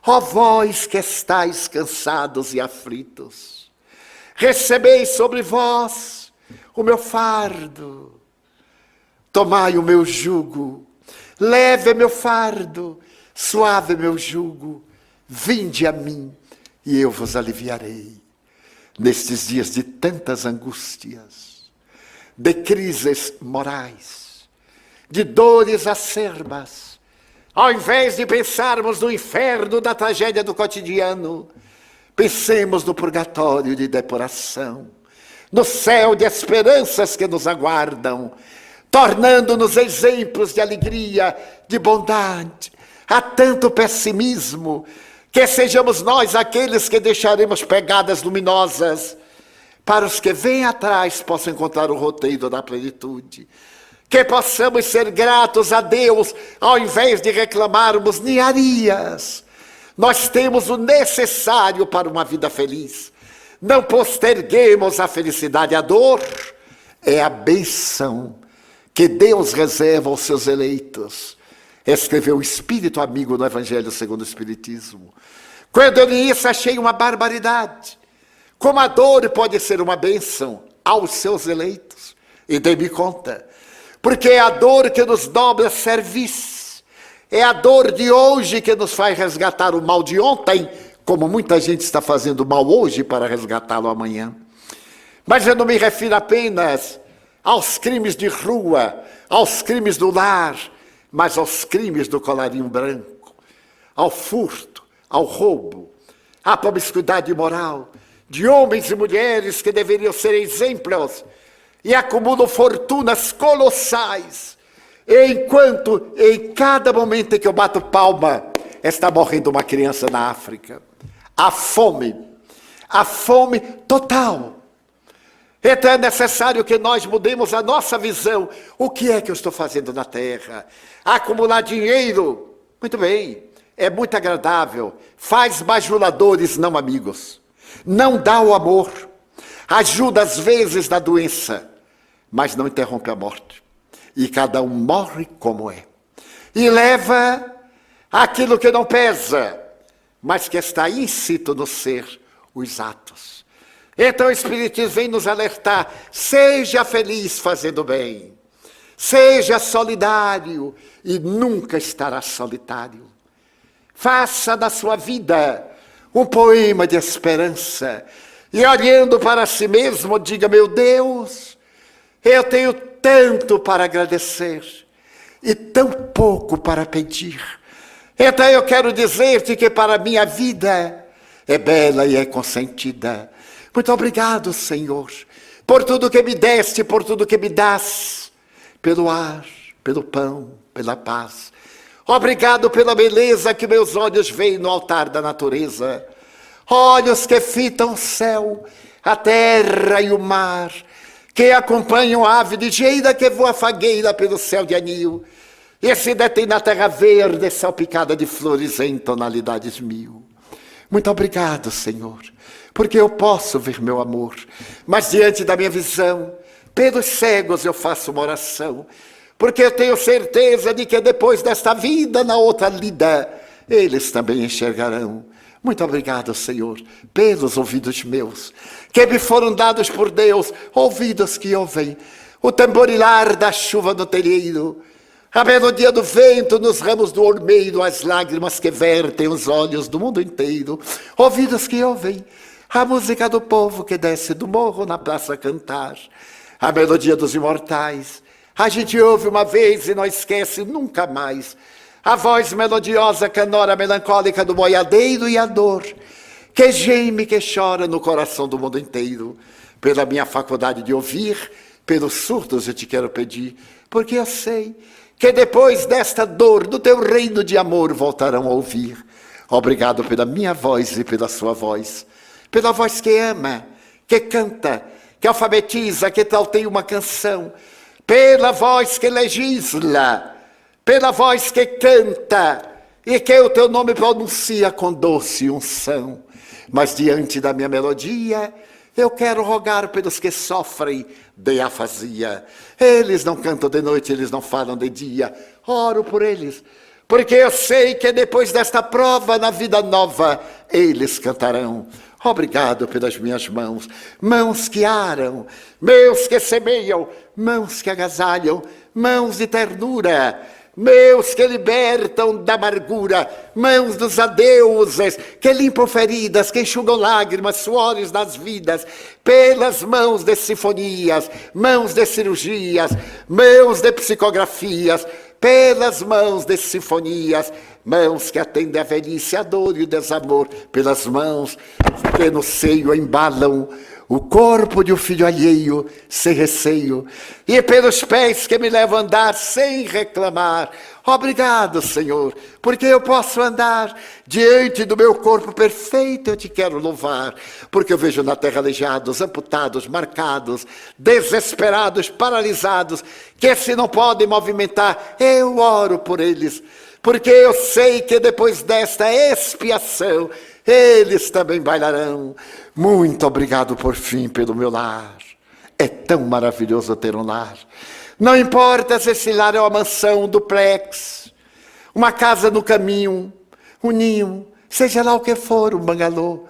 ó vós que estáis cansados e aflitos, recebei sobre vós o meu fardo, tomai o meu jugo, leve meu fardo, suave meu jugo, vinde a mim e eu vos aliviarei. Nestes dias de tantas angústias, de crises morais, de dores acerbas, ao invés de pensarmos no inferno da tragédia do cotidiano, pensemos no purgatório de depuração, no céu de esperanças que nos aguardam, tornando-nos exemplos de alegria, de bondade. Há tanto pessimismo, que sejamos nós aqueles que deixaremos pegadas luminosas, para os que vêm atrás possam encontrar o roteiro da plenitude. Que possamos ser gratos a Deus, ao invés de reclamarmos ninharias. Nós temos o necessário para uma vida feliz. Não posterguemos a felicidade. A dor é a bênção que Deus reserva aos seus eleitos. Escreveu o Espírito Amigo no Evangelho segundo o Espiritismo. Quando eu li isso, achei uma barbaridade. Como a dor pode ser uma bênção aos seus eleitos? E dei-me conta. Porque é a dor que nos dobra a serviço. É a dor de hoje que nos faz resgatar o mal de ontem, como muita gente está fazendo mal hoje para resgatá-lo amanhã. Mas eu não me refiro apenas aos crimes de rua, aos crimes do lar, mas aos crimes do colarinho branco, ao furto, ao roubo, à promiscuidade moral, de homens e mulheres que deveriam ser exemplos e acumulam fortunas colossais, enquanto em cada momento em que eu bato palma, está morrendo uma criança na África. A fome total. Então é necessário que nós mudemos a nossa visão. O que é que eu estou fazendo na terra? Acumular dinheiro, muito bem, é muito agradável, faz bajuladores, não amigos. Não dá o amor, ajuda às vezes na doença, mas não interrompe a morte. E cada um morre como é. E leva aquilo que não pesa, mas que está íncito no ser, os atos. Então o Espiritismo vem nos alertar: seja feliz fazendo bem, seja solidário e nunca estará solitário. Faça da sua vida um poema de esperança e olhando para si mesmo diga: meu Deus, eu tenho tanto para agradecer e tão pouco para pedir. Então eu quero dizer-te que para mim a vida é bela e é consentida. Muito obrigado, Senhor, por tudo que me deste, por tudo que me dás, pelo ar, pelo pão, pela paz. Obrigado pela beleza que meus olhos veem no altar da natureza. Olhos que fitam o céu, a terra e o mar, que acompanham a ave ligeira que voa fagueira pelo céu de anil, e se detém na terra verde, salpicada de flores em tonalidades mil. Muito obrigado, Senhor, porque eu posso ver meu amor, mas diante da minha visão, pelos cegos eu faço uma oração, porque eu tenho certeza de que depois desta vida, na outra lida, eles também enxergarão. Muito obrigado, Senhor, pelos ouvidos meus, que me foram dados por Deus, ouvidos que ouvem o tamborilar da chuva no telheiro, a melodia do vento nos ramos do ormeiro, as lágrimas que vertem os olhos do mundo inteiro, ouvidos que ouvem a música do povo que desce do morro na praça a cantar, a melodia dos imortais. A gente ouve uma vez e não esquece nunca mais a voz melodiosa, canora, melancólica do boiadeiro e a dor que geme, que chora no coração do mundo inteiro. Pela minha faculdade de ouvir, pelos surdos eu te quero pedir, porque eu sei que depois desta dor, do teu reino de amor voltarão a ouvir. Obrigado pela minha voz e pela sua voz, pela voz que ama, que canta, que alfabetiza, que tal tem uma canção, pela voz que legisla, pela voz que canta, e que o teu nome pronuncia com doce unção. Mas diante da minha melodia, eu quero rogar pelos que sofrem de afasia. Eles não cantam de noite, eles não falam de dia. Oro por eles, porque eu sei que depois desta prova, na vida nova, eles cantarão. Obrigado pelas minhas mãos, mãos que aram, meus que semeiam, mãos que agasalham, mãos de ternura, meus que libertam da amargura, mãos dos adeuses, que limpam feridas, que enxugam lágrimas, suores das vidas, pelas mãos de sinfonias, mãos de cirurgias, mãos de psicografias, pelas mãos de sinfonias, mãos que atendem a velhice, a dor e o desamor, pelas mãos que no seio embalam o corpo de um filho alheio, sem receio, e pelos pés que me levam a andar sem reclamar. Obrigado, Senhor, porque eu posso andar diante do meu corpo perfeito, eu te quero louvar, porque eu vejo na terra aleijados, amputados, marcados, desesperados, paralisados, que se não podem movimentar, eu oro por eles, porque eu sei que depois desta expiação, eles também bailarão. Muito obrigado por fim pelo meu lar. É tão maravilhoso ter um lar. Não importa se esse lar é uma mansão, um duplex, uma casa no caminho, um ninho, seja lá o que for, um bangalô,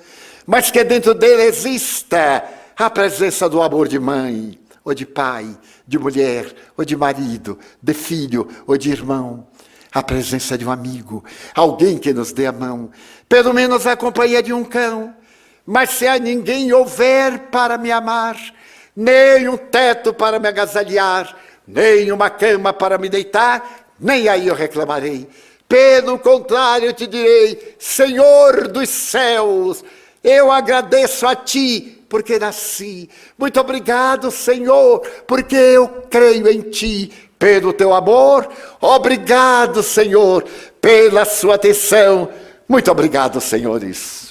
mas que dentro dele exista a presença do amor de mãe, ou de pai, de mulher, ou de marido, de filho, ou de irmão. A presença de um amigo, alguém que nos dê a mão, pelo menos a companhia de um cão. Mas se a ninguém houver para me amar, nem um teto para me agasalhar, nem uma cama para me deitar, nem aí eu reclamarei. Pelo contrário, eu te direi, Senhor dos céus, eu agradeço a ti, porque nasci. Muito obrigado, Senhor, porque eu creio em ti, pelo teu amor. Obrigado, Senhor, pela sua atenção. Muito obrigado, senhores.